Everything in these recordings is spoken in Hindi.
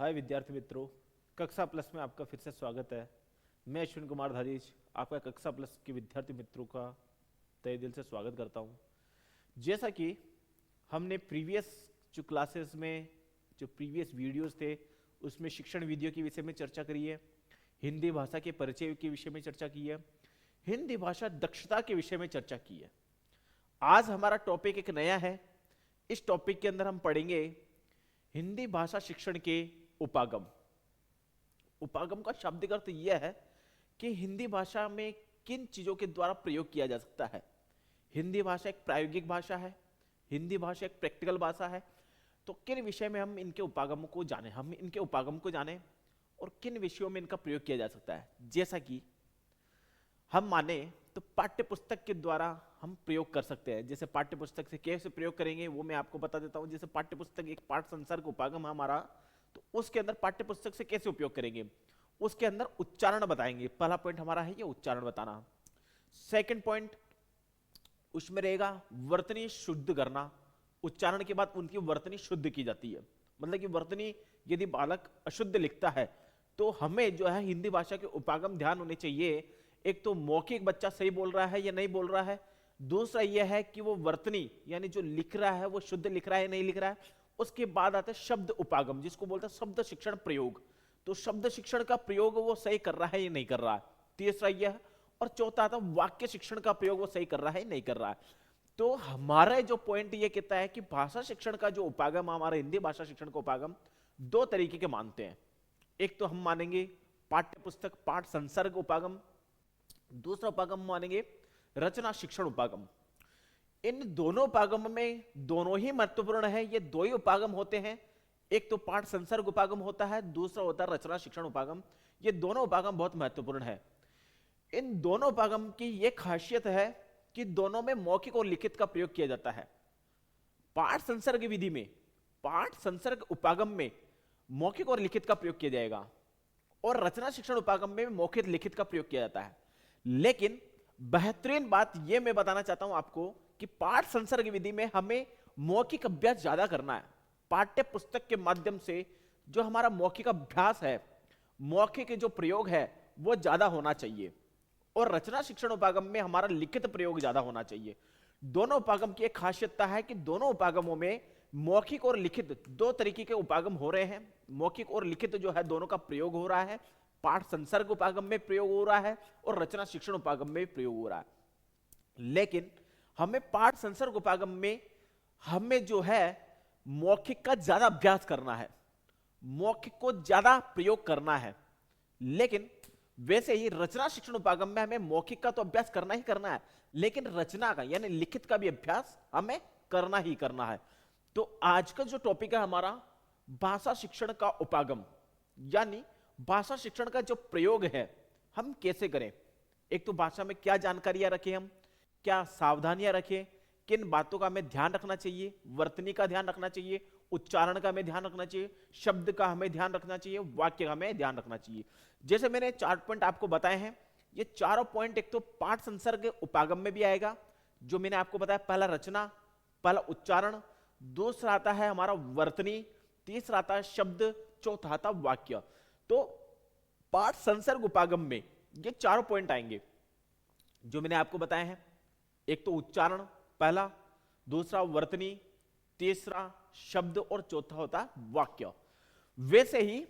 हाय विद्यार्थी मित्रों, कक्षा प्लस में आपका फिर से स्वागत है। मैं अश्विन कुमार धारीज आपका कक्षा प्लस के विद्यार्थी मित्रों का तहे दिल से स्वागत करता हूं। जैसा कि हमने प्रीवियस जो क्लासेस में जो प्रीवियस वीडियोस थे उसमें शिक्षण विधियों के विषय में चर्चा करी है, हिंदी भाषा के परिचय के विषय में चर्चा की है, हिंदी भाषा दक्षता के विषय में चर्चा की है। आज हमारा टॉपिक एक नया है। इस टॉपिक के अंदर हम पढ़ेंगे हिंदी भाषा शिक्षण के उपागम। उपागम का शाब्दिक अर्थ यह है कि हिंदी भाषा में किन चीजों के द्वारा प्रयोग किया जा सकता है। हिंदी भाषा एक प्रायोगिक भाषा है, हिंदी भाषा एक प्रैक्टिकल भाषा है। तो किन विषय में हम इनके उपागम को जाने, हम इनके उपागम को जाने और किन विषयों में इनका प्रयोग किया जा सकता है। जैसा कि हम माने तो पाठ्य पुस्तक के द्वारा हम प्रयोग कर सकते हैं। जैसे पाठ्य पुस्तक से कैसे प्रयोग करेंगे वो मैं आपको बता देता हूं। जैसे पाठ्य पुस्तक एक पाठ संसर्ग उपागम है हमारा, तो उसके अंदर पाठ्य पुस्तक से कैसे उपयोग करेंगे, उसके अंदर उच्चारण बताएंगे। पहला पॉइंट हमारा है ये उच्चारण बताना। सेकंड पॉइंट उसमें रहेगा वर्तनी शुद्ध करना। उच्चारण के बाद उनकी वर्तनी शुद्ध की जाती है। मतलब कि वर्तनी यदि बालक अशुद्ध लिखता है तो हमें जो है हिंदी भाषा के उपागम ध्यान होने चाहिए। एक तो मौखिक बच्चा सही बोल रहा है या नहीं बोल रहा है, दूसरा यह है कि वो वर्तनी यानी जो लिख रहा है वो शुद्ध लिख रहा है या नहीं लिख रहा है। उसके बाद आता है शब्द उपागम, जिसको बोलते हैं शब्द शिक्षण प्रयोग। तो शब्द शिक्षण का प्रयोग वो सही कर रहा है या नहीं कर रहा है, तीसरा यह है। और चौथा आता है वाक्य शिक्षण का प्रयोग वो सही कर रहा है या नहीं कर रहा है। तो हमारा जो पॉइंट ये कहता है कि भाषा शिक्षण का जो उपागम, हमारा हिंदी भाषा शिक्षण का उपागम दो तरीके के मानते हैं। एक तो हम मानेंगे पाठ्य पुस्तक पाठ संसर्ग उपागम, दूसरा उपागम मानेंगे रचना शिक्षण उपागम। इन दोनों उपागम में दोनों ही महत्वपूर्ण है। ये दो ही उपागम होते हैं। एक तो पाठ संसर्ग उपागम होता है, दूसरा होता है रचना शिक्षण उपागम। ये दोनों उपागम बहुत महत्वपूर्ण है। इन दोनों उपागम की यह खासियत है कि दोनों में मौखिक और लिखित का प्रयोग किया जाता है। पाठ संसर्ग विधि में, पाठ संसर्ग उपागम में मौखिक और लिखित का प्रयोग किया जाएगा और रचना शिक्षण उपागम में मौखिक लिखित का प्रयोग किया जाता है। लेकिन बेहतरीन बात यह मैं बताना चाहता हूं आपको कि पाठ संसर्ग विधि में हमें मौखिक अभ्यास ज्यादा करना है। पाठ्य पुस्तक के माध्यम से जो हमारा मौखिक अभ्यास है, मौखिक जो प्रयोग है वो ज्यादा होना चाहिए और रचना शिक्षण उपागम में हमारा लिखित प्रयोग ज्यादा होना चाहिए। दोनों उपागम की एक खासियतता है कि दोनों उपागमों में मौखिक और लिखित दो तरीके के उपागम हो रहे हैं। मौखिक और लिखित जो है दोनों का प्रयोग हो रहा है। पाठ संसर्ग उपागम में प्रयोग हो रहा है और रचना शिक्षण उपागम में प्रयोग हो रहा है। लेकिन हमें पाठ संसर्ग उपागम में हमें जो है मौखिक का ज्यादा अभ्यास करना है, मौखिक को ज्यादा प्रयोग करना है। लेकिन वैसे ही रचना शिक्षण उपागम में हमें मौखिक का तो अभ्यास करना ही करना है, लेकिन रचना का यानी लिखित का भी अभ्यास हमें करना ही करना है। तो आज का जो टॉपिक है हमारा भाषा शिक्षण का उपागम, यानी भाषा शिक्षण का जो प्रयोग है हम कैसे करें। एक तो भाषा में क्या जानकारियां रखें, हम क्या सावधानियां रखें, किन बातों का हमें ध्यान रखना चाहिए, वर्तनी का ध्यान रखना चाहिए, उच्चारण का हमें ध्यान रखना चाहिए, शब्द का हमें ध्यान रखना चाहिए, वाक्य का हमें ध्यान रखना चाहिए। जैसे मैंने 4 पॉइंट आपको बताए हैं, ये चारों पॉइंट एक तो पाठ संसर्ग उपागम में भी आएगा जो मैंने आपको बताया। पहला रचना, पहला उच्चारण, दूसरा आता है हमारा वर्तनी, तीसरा आता है शब्द, चौथा आता वाक्य। तो पाठ संसर्ग उपागम में ये चारों पॉइंट आएंगे जो मैंने आपको बताए हैं। एक तो उच्चारण पहला, दूसरा वर्तनी, तीसरा शब्द और चौथा होता वाक्य। वैसे ही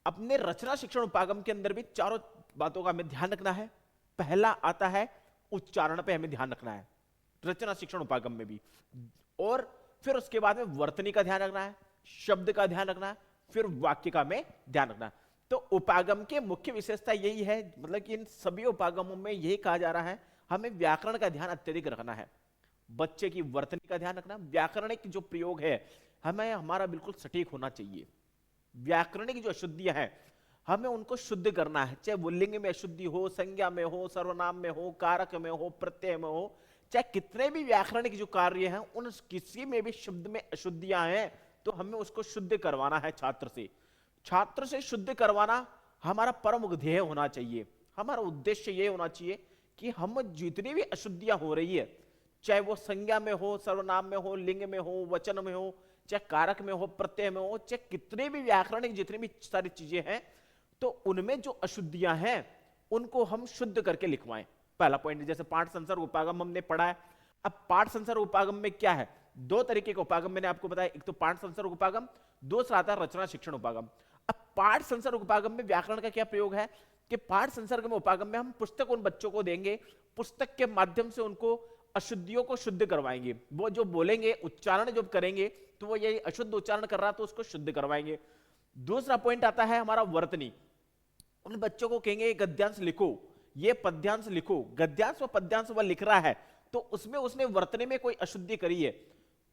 अपने रचना शिक्षण उपागम के अंदर भी चारों बातों का हमें ध्यान रखना है। पहला आता है उच्चारण पे हमें ध्यान रखना है रचना शिक्षण उपागम में भी, और फिर उसके बाद में वर्तनी का ध्यान रखना है, शब्द का ध्यान रखना है, फिर वाक्य का हमें ध्यान रखना है। तो उपागम के मुख्य विशेषता यही है, मतलब कि इन सभी उपागमों में यही कहा जा रहा है हमें व्याकरण का ध्यान अत्यधिक रखना है, बच्चे की वर्तनी का ध्यान रखना। व्याकरणिक जो प्रयोग है हमें हमारा बिल्कुल सटीक होना चाहिए। व्याकरणिक जो अशुद्धियां हैं हमें उनको शुद्ध करना है, चाहे वो लिंग में अशुद्धि हो, संज्ञा में हो, सर्वनाम में हो, कारक में हो, प्रत्यय में हो, चाहे कितने भी व्याकरणिक जो कार्य हैं उन किसी में भी शब्द में अशुद्धियां हैं तो हमें उसको शुद्ध करवाना है। छात्र से शुद्ध करवाना हमारा परम ध्येय होना चाहिए। हमारा उद्देश्य यह होना चाहिए कि हम जितनी भी अशुद्धियां हो रही है, चाहे वो संज्ञा में हो, सर्वनाम में हो, लिंग में हो, वचन में हो, चाहे कारक में हो, प्रत्यय में हो, चाहे कितने भी व्याकरणिक जितनी भी सारी चीजें हैं, तो उनमें जो अशुद्धियां हैं उनको हम शुद्ध करके लिखवाएं। पहला पॉइंट, जैसे पाठ संसर्ग उपागम हमने पढ़ा है। अब पाठ संसर्ग उपागम में क्या है, दो तरीके के उपागम मैंने आपको बताया, एक तो पाठ संसर्ग उपागम, दूसरा आता है रचना शिक्षण उपागम। अब पाठ संसर्ग उपागम में व्याकरण का क्या प्रयोग है कि पाठ संसर्ग में उपागम में हम पुस्तक उन बच्चों को देंगे, पुस्तक के माध्यम से उनको अशुद्धियों को शुद्ध करवाएंगे। वो जो बोलेंगे, उच्चारण जब करेंगे, तो वो ये अशुद्ध उच्चारण कर रहा तो उसको शुद्ध करवाएंगे। दूसरा पॉइंट आता है हमारा वर्तनी। उन बच्चों को कहेंगे गद्यांश लिखो, ये पद्यांश लिखो। गद्यांश व पद्यांश वह लिख रहा है तो उसमें उसने वर्तनी में कोई अशुद्धि करी है,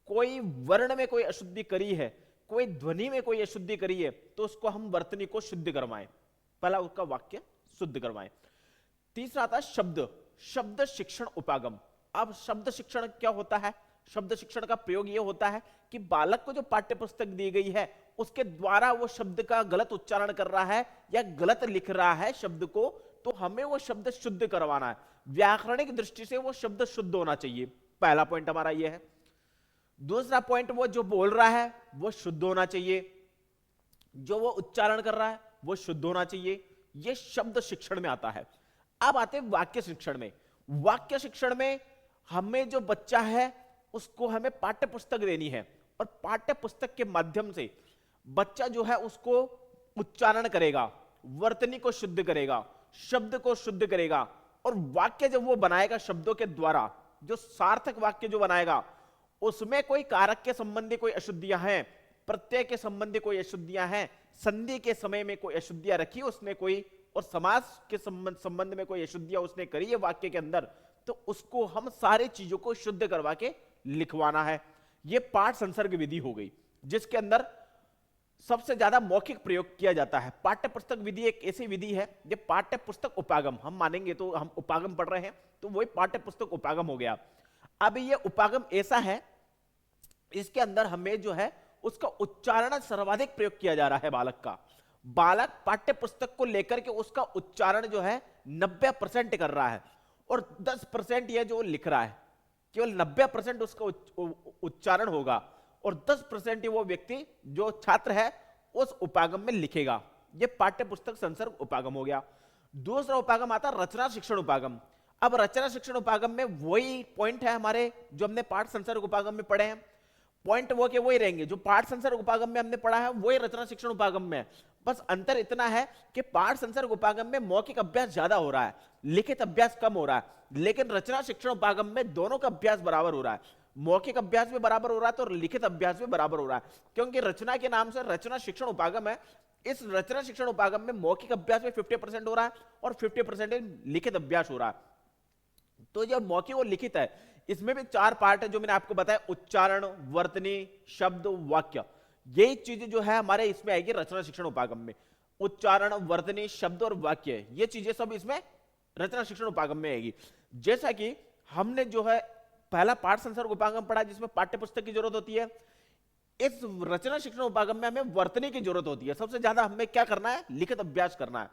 कोई वर्ण में कोई अशुद्धि करी है, कोई ध्वनि में कोई अशुद्धि करी है, तो उसको हम वर्तनी को शुद्ध करवाएं। पहला उसका वाक्य शुद्ध करवाएं। तीसरा आता है शब्द, शब्द शिक्षण उपागम। अब शब्द शिक्षण क्या होता है, शब्द शिक्षण का प्रयोग यह होता है कि बालक को जो पाठ्य पुस्तक दी गई है उसके द्वारा वो शब्द का गलत उच्चारण कर रहा है या गलत लिख रहा है शब्द को, तो हमें वो शब्द शुद्ध करवाना है। व्याकरणिक दृष्टि से वो शब्द शुद्ध होना चाहिए। पहला पॉइंट हमारा ये है। दूसरा पॉइंट, वो जो बोल रहा है वो शुद्ध होना चाहिए, जो वो उच्चारण कर रहा है वो शुद्ध होना चाहिए। ये शब्द शिक्षण में आता है। अब आते हैं वाक्य शिक्षण में। वाक्य शिक्षण में हमें जो बच्चा है उसको हमें पाठ्य पुस्तक देनी है और पाठ्य पुस्तक के माध्यम से बच्चा जो है उसको उच्चारण करेगा, वर्तनी को शुद्ध करेगा, शब्द को शुद्ध करेगा, और वाक्य जब वो बनाएगा शब्दों के द्वारा, जो सार्थक वाक्य जो बनाएगा उसमें कोई कारक के संबंधी कोई अशुद्धियां हैं, प्रत्यय के संबंधी कोई अशुद्धियां हैं, संधि के समय में कोई अशुद्धियां रखी उसने कोई, और समास के संबंध में कोई अशुद्धियां उसने करी है वाक्य के अंदर, तो उसको हम सारी चीजों को शुद्ध करवा के लिखवाना है। यह पाठ संसर्ग विधि हो गई जिसके अंदर सबसे ज्यादा मौखिक प्रयोग किया जाता है। पाठ्य पुस्तक विधि एक ऐसी विधि है, ये पाठ्य पुस्तक उपागम हम मानेंगे, तो हम उपागम पढ़ रहे हैं तो वही पाठ्य पुस्तक उपागम हो गया। अब ये उपागम ऐसा है, इसके अंदर हमें जो है उसका उच्चारण सर्वाधिक प्रयोग किया जा रहा है बालक का। बालक पाठ्य पुस्तक को लेकर के उसका उच्चारण जो है 90% कर रहा है और 10% यह जो लिख रहा है, केवल 90% उसका उच्चारण होगा और 10% वो व्यक्ति जो छात्र है उस उपागम में लिखेगा। यह पाठ्य पुस्तक संसर्ग उपागम हो गया। दूसरा उपागम आता है रचना शिक्षण उपागम। अब रचना शिक्षण उपागम में वही पॉइंट है हमारे जो हमने पाठ संसर्ग उपागम में पढ़े हैं, पॉइंट वो के वही रहेंगे जो पाठ संसर्ग उपागम में हमने पढ़ा है वही रचना शिक्षण उपागम में। बस अंतर इतना है कि पाठ संसर्ग उपागम में मौखिक अभ्यास ज्यादा हो रहा है, लिखित अभ्यास कम हो रहा है, लेकिन रचना शिक्षण उपागम में दोनों का अभ्यास बराबर हो रहा है। मौखिक अभ्यास भी बराबर हो रहा है तो लिखित अभ्यास भी बराबर हो रहा है, क्योंकि रचना के नाम से रचना शिक्षण उपागम है। इस रचना शिक्षण उपागम में मौखिक अभ्यास में 50% हो रहा है और 50% लिखित अभ्यास हो रहा है। तो जो मौखिक और लिखित है इसमें भी 4 पार्ट है जो मैंने आपको बताया, उच्चारण, वर्तनी, शब्द, वाक्य। यही चीजें जो है हमारे इसमें आएगी रचना शिक्षण उपागम में। उच्चारण, वर्तनी, शब्द और वाक्य, ये चीजें सब इसमें रचना शिक्षण उपागम में आएगी। जैसा कि हमने जो है पहला पाठ संसर्ग उपागम पढ़ा जिसमें पाठ्य पुस्तक की जरूरत होती है, इस रचना शिक्षण उपागम में हमें वर्तनी की जरूरत होती है। सबसे ज्यादा हमें क्या करना है, लिखित अभ्यास करना है।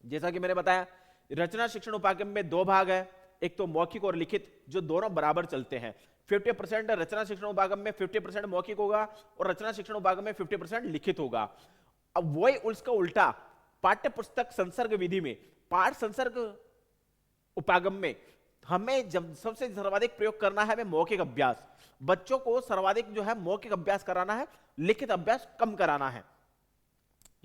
जैसा कि मैंने बताया रचना शिक्षण उपागम में 2 भाग है, एक तो मौखिक और लिखित, जो दोनों बराबर चलते हैं। 50% रचना शिक्षण उपागम में 50% मौखिक होगा और रचना शिक्षण उपागम में 50% लिखित होगा। अब वही उसका उल्टा पाठ्य पुस्तक संसर्ग विधि में, पाठ संसर्ग उपागम में हमें जब सबसे सर्वाधिक प्रयोग करना है हमें मौखिक अभ्यास। बच्चों को सर्वाधिक जो है मौखिक अभ्यास कराना है, लिखित अभ्यास कम कराना है।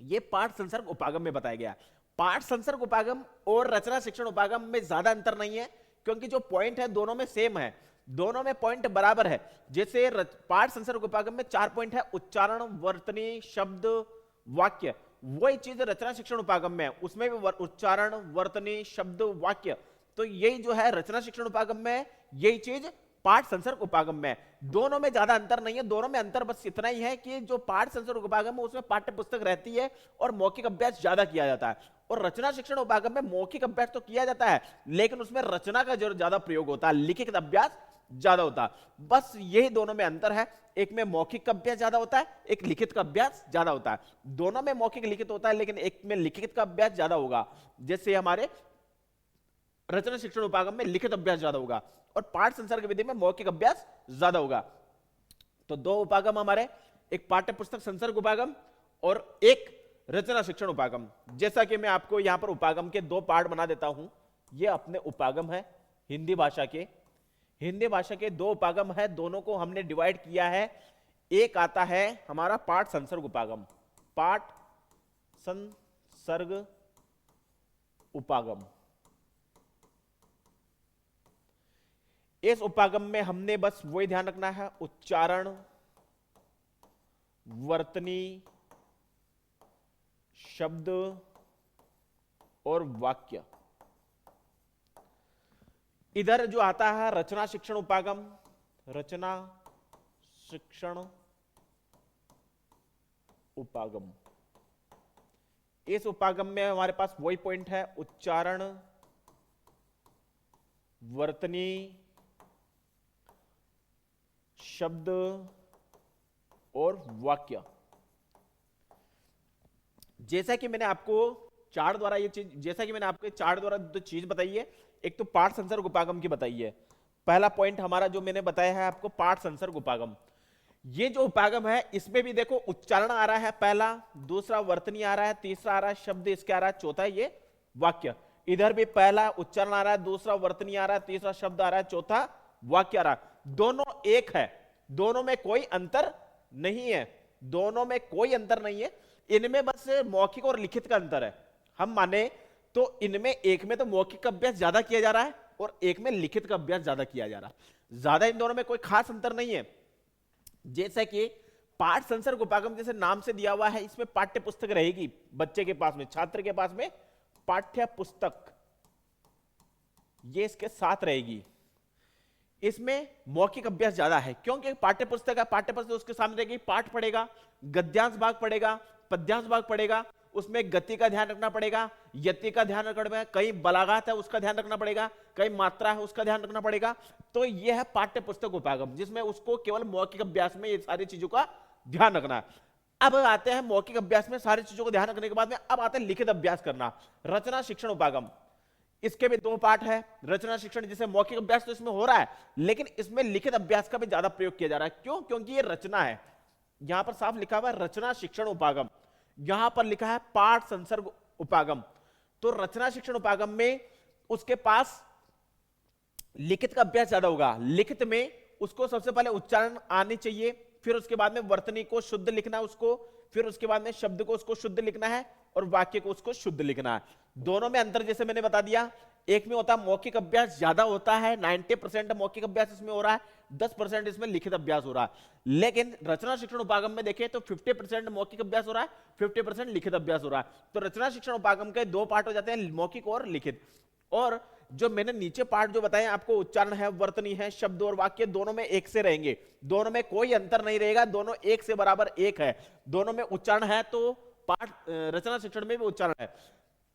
यह पाठ संसर्ग उपागम में बताया गया। पाठ संसर्ग उपागम और रचना शिक्षण उपागम में ज्यादा अंतर नहीं है, क्योंकि जो पॉइंट है दोनों में सेम है, दोनों में पॉइंट बराबर है। जैसे पाठ संसर्ग उपागम में 4 पॉइंट है, उच्चारण, वर्तनी, शब्द, वाक्य। वही चीज रचना शिक्षण उपागम में है, उसमें भी उच्चारण, वर्तनी, शब्द, वाक्य। तो यही जो है रचना शिक्षण उपागम में, यही चीज पाठ संसर्ग उपागम में। दोनों में ज्यादा अंतर नहीं है, दोनों में अंतर बस इतना ही है कि जो पाठ संसर्ग उपागम है उसमें पाठ्य पुस्तक रहती है और मौखिक अभ्यास ज्यादा किया जाता है, और रचना शिक्षण उपागम में मौखिक अभ्यास तो किया जाता है लेकिन उसमें रचना का जो ज्यादा प्रयोग होता है, लिखित अभ्यास ज्यादा होता है। बस यही दोनों में अंतर है, एक में मौखिक का अभ्यास ज्यादा होता है, एक लिखित का अभ्यास ज्यादा होता है। दोनों में मौखिक लिखित होता है लेकिन एक में लिखित का अभ्यास ज्यादा होगा। जैसे हमारे रचना शिक्षण उपागम में लिखित अभ्यास ज्यादा होगा और पाठ संसर्ग विधि में मौखिक अभ्यास ज्यादा होगा। तो दो उपागम हमारे, एक पाठ्य पुस्तक संसर्ग उपागम और एक रचना शिक्षण उपागम। जैसा कि मैं आपको यहां पर उपागम के दो पार्ट बना देता हूं। ये अपने उपागम है हिंदी भाषा के, हिंदी भाषा के दो उपागम है, दोनों को हमने डिवाइड किया है। एक आता है हमारा पाठ संसर्ग उपागम, पाठ संसर्ग उपागम। इस उपागम में हमने बस वही ध्यान रखना है, उच्चारण, वर्तनी, शब्द और वाक्य। इधर जो आता है रचना शिक्षण उपागम, रचना शिक्षण उपागम, इस उपागम में हमारे पास वही पॉइंट है, उच्चारण, वर्तनी, शब्द और वाक्य। जैसा कि मैंने आपको चार्ट द्वारा ये चीज, जैसा कि मैंने आपको चार्ट द्वारा जो चीज बताई है, एक तो पाठ संसर्ग उपागम की बताई है। पहला पॉइंट हमारा जो मैंने बताया है आपको, पाठ संसर्ग उपागम। ये जो उपागम है इसमें भी देखो उच्चारण आ रहा है पहला, दूसरा वर्तनी आ रहा है, तीसरा आ रहा है शब्द, इसके आ रहा है, चौथा ये वाक्य। इधर भी पहला उच्चारण आ रहा है, दूसरा वर्तनी आ रहा है, तीसरा शब्द आ रहा है, चौथा वाक्य आ रहा है। दोनों एक है, दोनों में कोई अंतर नहीं है, दोनों में कोई अंतर नहीं है। इनमें बस मौखिक और लिखित का अंतर है। हम माने तो इनमें एक में तो मौखिक का अभ्यास ज्यादा किया जा रहा है और एक में लिखित का अभ्यास ज्यादा किया जा रहा है। ज्यादा इन दोनों में कोई खास अंतर नहीं है। जैसा कि पाठ संसर्ग उपागम जैसे नाम से दिया हुआ है, इसमें पाठ्य पुस्तक रहेगी बच्चे के पास में, छात्र के पास में पाठ्य पुस्तक ये इसके साथ रहेगी। इसमें मौखिक अभ्यास ज्यादा है क्योंकि पाठ्य पुस्तक है, पाठ्य पुस्तक उसके सामने रहेगी, पाठ पढ़ेगा, गद्यांश भाग पढ़ेगा, पद्यांश भाग पढ़ेगा, उसमें गति का ध्यान रखना पड़ेगा, यति का ध्यान रखना पड़ेगा, कहीं बलागात है उसका ध्यान रखना पड़ेगा, कहीं मात्रा है उसका ध्यान रखना पड़ेगा। तो यह है पाठ्य पुस्तक उपागम, जिसमें उसको केवल मौखिक अभ्यास में ये सारी चीजों का ध्यान रखना है। अब आते हैं मौखिक अभ्यास में सारी चीजों को ध्यान रखने के बाद में अब आते हैं लिखित अभ्यास करना, रचना शिक्षण उपागम। इसके भी दो पार्ट है, रचना शिक्षण जिसे मौखिक अभ्यास तो इसमें हो रहा है, लेकिन इसमें लिखित अभ्यास का भी ज्यादा प्रयोग किया जा रहा है। क्यों? क्योंकि ये रचना है, यहां पर साफ लिखा हुआ है रचना शिक्षण उपागम, यहां पर लिखा है पाठ संसर्ग उपागम। तो रचना शिक्षण उपागम में उसके पास लिखित का अभ्यास ज्यादा होगा। लिखित में उसको सबसे पहले उच्चारण आनी चाहिए, फिर उसके बाद में वर्तनी को शुद्ध लिखना है उसको, फिर उसके बाद में शब्द को उसको शुद्ध लिखना है और वाक्य को उसको शुद्ध लिखना है। दोनों में अंतर जैसे मैंने बता दिया, एक में होता है मौखिक अभ्यास ज्यादा होता है, 90% मौखिक अभ्यास इसमें हो रहा है, 10% इसमें लिखित अभ्यास हो रहा है। लेकिन रचना शिक्षण उपागम में देखें तो 50% मौखिक अभ्यास हो रहा है, 50% लिखित अभ्यास हो रहा है। तो रचना शिक्षण उपागम के दो पार्ट हो जाते हैं, मौखिक और लिखित। और जो मैंने नीचे पार्ट जो बताए आपको, उच्चारण है, वर्तनी है, शब्द और वाक्य, दोनों में एक से रहेंगे, दोनों में कोई अंतर नहीं रहेगा, दोनों एक से बराबर एक है। दोनों में उच्चारण है तो पाठ रचना शिक्षण में भी उच्चारण है,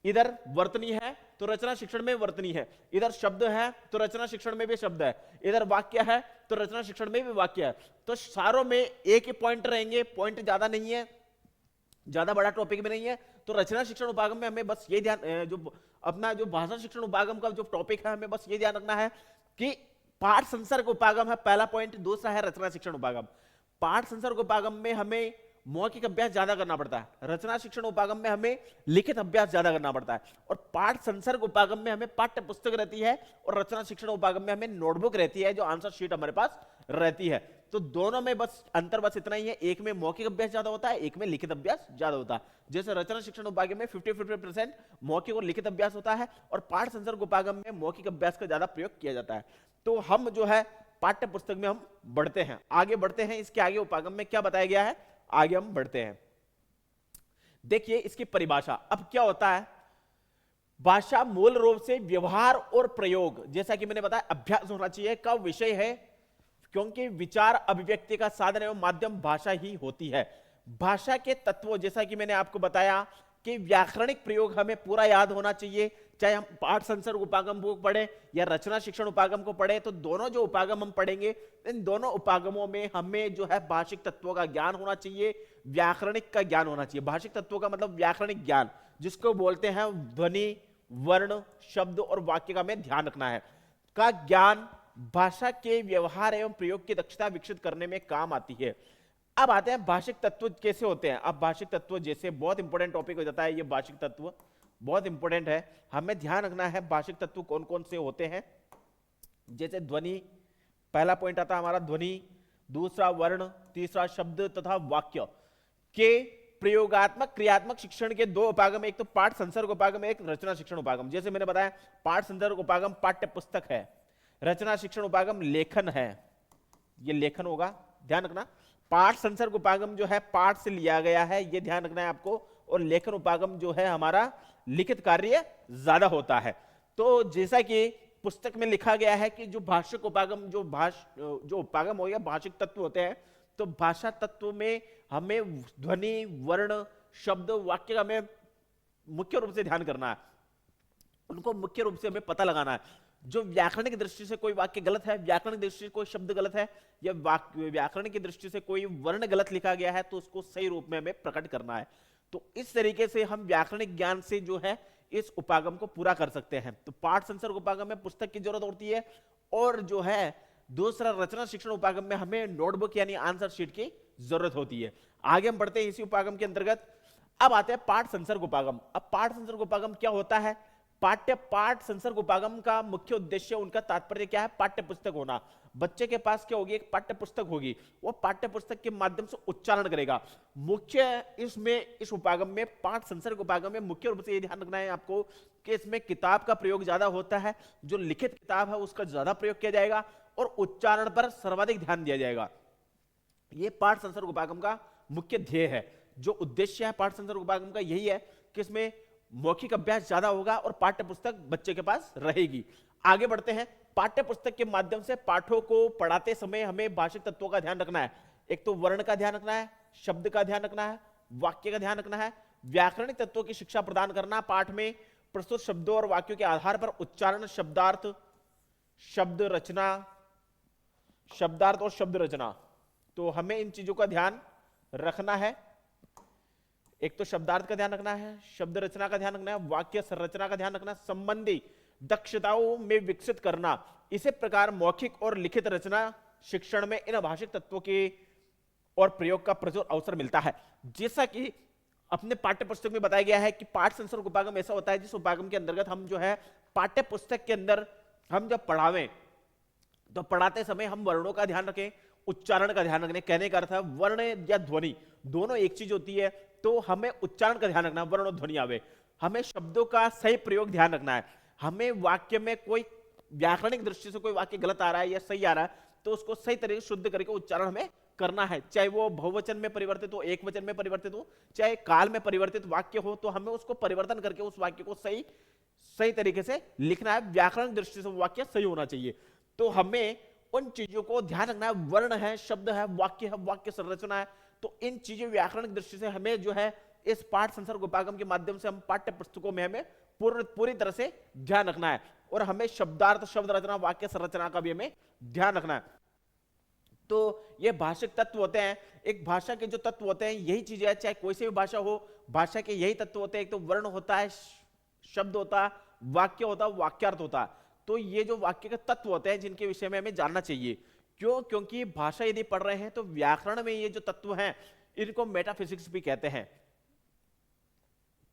इधर वर्तनी है तो रचना शिक्षण में वर्तनी है, इधर शब्द है तो रचना शिक्षण में भी शब्द है, इधर वाक्य है तो रचना शिक्षण में भी वाक्य है। तो सारों में एक ही पॉइंट रहेंगे, पॉइंट ज्यादा नहीं है, ज्यादा बड़ा टॉपिक भी नहीं है। तो रचना शिक्षण उपागम में हमें बस ये ध्यान, जो अपना जो भाषा शिक्षण उपागम का जो टॉपिक है, हमें बस ये ध्यान रखना है कि पाठ संसर्ग उपागम है पहला पॉइंट, दूसरा है रचना शिक्षण उपागम। पाठ संसर्ग उपागम में हमें मौखिक अभ्यास ज्यादा करना पड़ता है, रचना शिक्षण उपागम में हमें लिखित अभ्यास ज्यादा करना पड़ता है, और पाठ संसर्ग उपागम में हमें पाठ्य पुस्तक रहती है और रचना शिक्षण उपागम में हमें नोटबुक रहती है, जो आंसर शीट हमारे पास रहती है। तो दोनों में बस अंतर बस इतना ही है, एक में मौखिक अभ्यास ज्यादा होता है, एक में लिखित अभ्यास ज्यादा होता है। जैसे रचना शिक्षण उपागम में 50-50% मौखिक और लिखित अभ्यास होता है, और पाठ संसर्ग उपागम में मौखिक अभ्यास का ज्यादा प्रयोग किया जाता है। तो हम जो है पाठ्य पुस्तक में हम बढ़ते हैं, आगे बढ़ते हैं, इसके आगे उपागम में क्या बताया गया है, आगे हम बढ़ते हैं। देखिए इसकी परिभाषा। अब क्या होता है, भाषा मूल रूप से व्यवहार और प्रयोग, जैसा कि मैंने बताया अभ्यास होना चाहिए, का विषय है, क्योंकि विचार अभिव्यक्ति का साधन एवं माध्यम भाषा ही होती है। भाषा के तत्वों, जैसा कि मैंने आपको बताया कि व्याकरणिक प्रयोग हमें पूरा याद होना चाहिए, चाहे हम पाठ संसर्ग उपागम को पढ़े या रचना शिक्षण उपागम को पढ़े, तो दोनों जो उपागम हम पढ़ेंगे, इन दोनों उपागमों में हमें जो है भाषिक तत्वों का ज्ञान होना चाहिए, व्याकरणिक का ज्ञान होना चाहिए। भाषिक तत्वों का मतलब व्याकरणिक ज्ञान, जिसको बोलते हैं ध्वनि, वर्ण, शब्द और वाक्य का हमें ध्यान रखना है, का ज्ञान भाषा के व्यवहार एवं प्रयोग की दक्षता विकसित करने में काम आती है। अब आते हैं भाषिक तत्व कैसे होते हैं। अब भाषिक तत्व जैसे बहुत इंपॉर्टेंट टॉपिक हो जाता है, ये भाषिक तत्व बहुत इंपॉर्टेंट है, हमें ध्यान रखना है भाषिक तत्व कौन कौन से होते हैं। जैसे ध्वनि, पहला पॉइंट आता है हमारा ध्वनि, दूसरा वर्ण, तीसरा शब्द तथा वाक्य के प्रयोगात्मक क्रियात्मक शिक्षण के दो उपागम, एक तो पाठ संसर्ग उपागम, एक रचना शिक्षण उपागम। जैसे मैंने बताया पाठ संसर्ग उपागम पाठ्य पुस्तक है, रचना शिक्षण उपागम लेखन है, ये लेखन होगा, ध्यान रखना। पाठ संसर्ग उपागम जो है पाठ से लिया गया है, ये ध्यान रखना है आपको, और लेखन उपागम जो है हमारा लिखित कार्य ज्यादा होता है। तो जैसा कि पुस्तक में लिखा गया है कि जो भाषिक उपागम जो उपागम हो या भाषिक तत्व होते हैं, तो भाषा तत्व में हमें ध्वनि, वर्ण, शब्द, वाक्य का हमें मुख्य रूप से ध्यान करना है, उनको मुख्य रूप से हमें पता लगाना है। जो व्याकरण की दृष्टि से कोई वाक्य गलत है, व्याकरण की दृष्टि से कोई शब्द गलत है, या व्याकरण की दृष्टि से कोई वर्ण गलत लिखा गया है, तो उसको सही रूप में हमें प्रकट करना है। तो इस तरीके से हम व्याकरणिक ज्ञान से जो है इस उपागम को पूरा कर सकते हैं। तो पाठ संसर्ग उपागम में पुस्तक की जरूरत होती है, और जो है दूसरा रचना शिक्षण उपागम में हमें नोटबुक यानी आंसर शीट की जरूरत होती है। आगे हम बढ़ते हैं इसी उपागम के अंतर्गत। अब आते हैं पाठ संसर्ग उपागम। अब पाठ संसर्ग उपागम क्या होता है? पाठ संसर्ग उपागम का मुख्य उद्देश्य, उनका तात्पर्य क्या है? पाठ्य पुस्तक होना। बच्चे के पास क्या होगी? एक पाठ्य पुस्तक होगी, वो पाठ्य पुस्तक के माध्यम से उच्चारण करेगा। मुख्य इस उपागम में, पाठ संसर्ग उपागम में मुख्य रूप से ये ध्यान रखना है आपको कि इसमें किताब का प्रयोग ज्यादा होता है, जो लिखित किताब है उसका ज्यादा प्रयोग किया जाएगा, और उच्चारण पर सर्वाधिक ध्यान दिया जाएगा। ये पाठ संसर्ग उपागम का मुख्य ध्येय है। जो उद्देश्य है पाठ संसर्ग उपागम का यही है कि इसमें मौखिक अभ्यास ज्यादा होगा और पाठ्य पुस्तक बच्चे के पास रहेगी। आगे बढ़ते हैं। पाठ्य पुस्तक के माध्यम से पाठों को पढ़ाते समय हमें भाषिक तत्वों का ध्यान रखना है। एक तो वर्ण का ध्यान रखना है, शब्द का ध्यान रखना है, वाक्य का ध्यान रखना है, व्याकरणिक तत्वों की शिक्षा प्रदान करना। पाठ में प्रस्तुत शब्दों और वाक्यों के आधार पर उच्चारण, शब्दार्थ, शब्द रचना, शब्दार्थ और शब्द रचना, तो हमें इन चीजों का ध्यान रखना है। एक तो शब्दार्थ का ध्यान रखना है, शब्द रचना का ध्यान रखना है, वाक्य संरचना का ध्यान रखना, संबंधी दक्षताओं में विकसित करना। इसी प्रकार मौखिक और लिखित रचना शिक्षण में इन भाषिक तत्वों के और प्रयोग का प्रचुर अवसर मिलता है। जैसा कि अपने पाठ्य पुस्तक में बताया गया है कि पाठ संसर्ग उपागम ऐसा होता है जिस उपागम के अंतर्गत हम जो है पाठ्य पुस्तक के अंदर हम जब पढ़ावें तो पढ़ाते समय हम वर्णों का ध्यान रखें, उच्चारण का ध्यान रखने। कहने का अर्थ है वर्ण या ध्वनि दोनों एक चीज होती है, तो हमें उच्चारण का ध्यान रखना, वर्ण और ध्वनि आवे। हमें शब्दों का सही प्रयोग ध्यान रखना है। हमें वाक्य में कोई व्याकरणिक दृष्टि से कोई वाक्य गलत आ रहा है या सही आ रहा है, तो उसको सही तरीके से शुद्ध करके उच्चारण हमें करना है। चाहे वो बहुवचन में परिवर्तित हो, एक वचन में परिवर्तित हो, चाहे काल में परिवर्तित वाक्य हो, तो हमें उसको परिवर्तन करके उस वाक्य को सही तरीके से लिखना है। व्याकरण दृष्टि से वो वाक्य सही होना चाहिए। तो हमें उन चीजों को ध्यान रखना है। वर्ण है, शब्द है, वाक्य संरचना है, तो इन चीजों व्याकरण दृष्टि से हमें जो है इस पाठ संसर्ग उपागम के माध्यम से हम पाठ्य पुस्तकों में हमें पूरी तरह से ध्यान रखना है। और हमें शब्दार्थ, शब्द रचना, वाक्य संरचना का भी हमें ध्यान रखना है। तो ये भाषिक तत्व होते हैं। एक भाषा के जो तत्व होते हैं यही चीजें है, चाहे कोई सी भी भाषा हो, भाषा के यही तत्व होते हैं। एक तो वर्ण होता है, शब्द होता है, वाक्य होता है, वाक्यार्थ होता है। तो ये जो वाक्य के तत्व होते हैं जिनके विषय में हमें जानना चाहिए। क्यों? क्योंकि भाषा यदि पढ़ रहे हैं तो व्याकरण में ये जो तत्व हैं इनको मेटाफिजिक्स भी कहते हैं।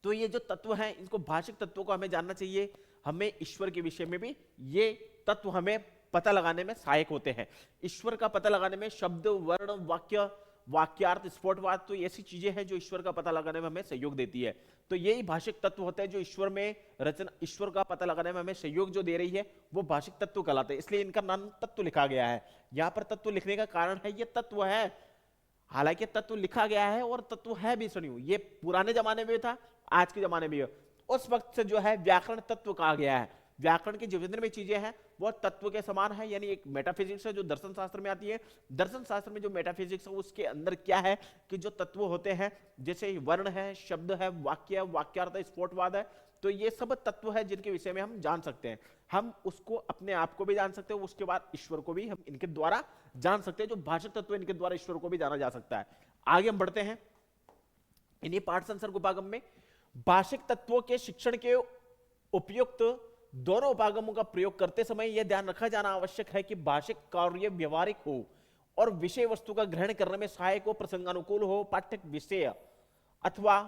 तो ये जो तत्व हैं इनको भाषिक तत्वों को हमें जानना चाहिए। हमें ईश्वर के विषय में भी ये तत्व हमें पता लगाने में सहायक होते हैं। ईश्वर का पता लगाने में शब्द, वर्ण, वाक्य, वाक्यार्थ, स्फोटवाद, तो ऐसी चीजें हैं जो ईश्वर का पता लगाने में हमें सहयोग देती है। तो यही भाषिक तत्व होते हैं जो ईश्वर में रचना, ईश्वर का पता लगाने में हमें सहयोग जो दे रही है वो भाषिक तत्व कहलाते हैं। इसलिए इनका नाम तत्व लिखा गया है। यहाँ पर तत्व लिखने का कारण है ये तत्व है, हालांकि तत्व लिखा गया है और तत्व है भी सुनियो। ये पुराने जमाने में था, आज के जमाने में उस वक्त से जो है व्याकरण तत्व कहा गया है। व्याकरण की जितनी भी चीजें हैं वो तत्व के समान है। यानी एक मेटाफिजिक्स है जो दर्शन शास्त्र में आती है। दर्शन शास्त्र में जो मेटाफिजिक्स है उसके अंदर क्या है कि जो तत्व होते हैं जैसे वर्ण है, शब्द है, वाक्य, वाक्यार्थ है, स्फोटवाद है, तो ये सब तत्व है जिनके विषय में हम जान सकते हैं। हम उसको अपने आप को भी जान सकते हैं, उसके बाद ईश्वर को भी हम इनके द्वारा जान सकते हैं। जो भाषिक तत्व इनके द्वारा ईश्वर को भी जाना जा सकता है। आगे हम बढ़ते हैं। इन्हीं पाठ संसर्ग उपागम में भाषिक तत्वों के शिक्षण के उपयुक्त दोनों उपागमों का प्रयोग करते समय यह ध्यान रखा जाना आवश्यक है कि भाषिक कार्य व्यवहारिक हो और विषय वस्तु का ग्रहण करने में सहायक हो, प्रसंगानुकूल हो, पाठ्य विषय अथवा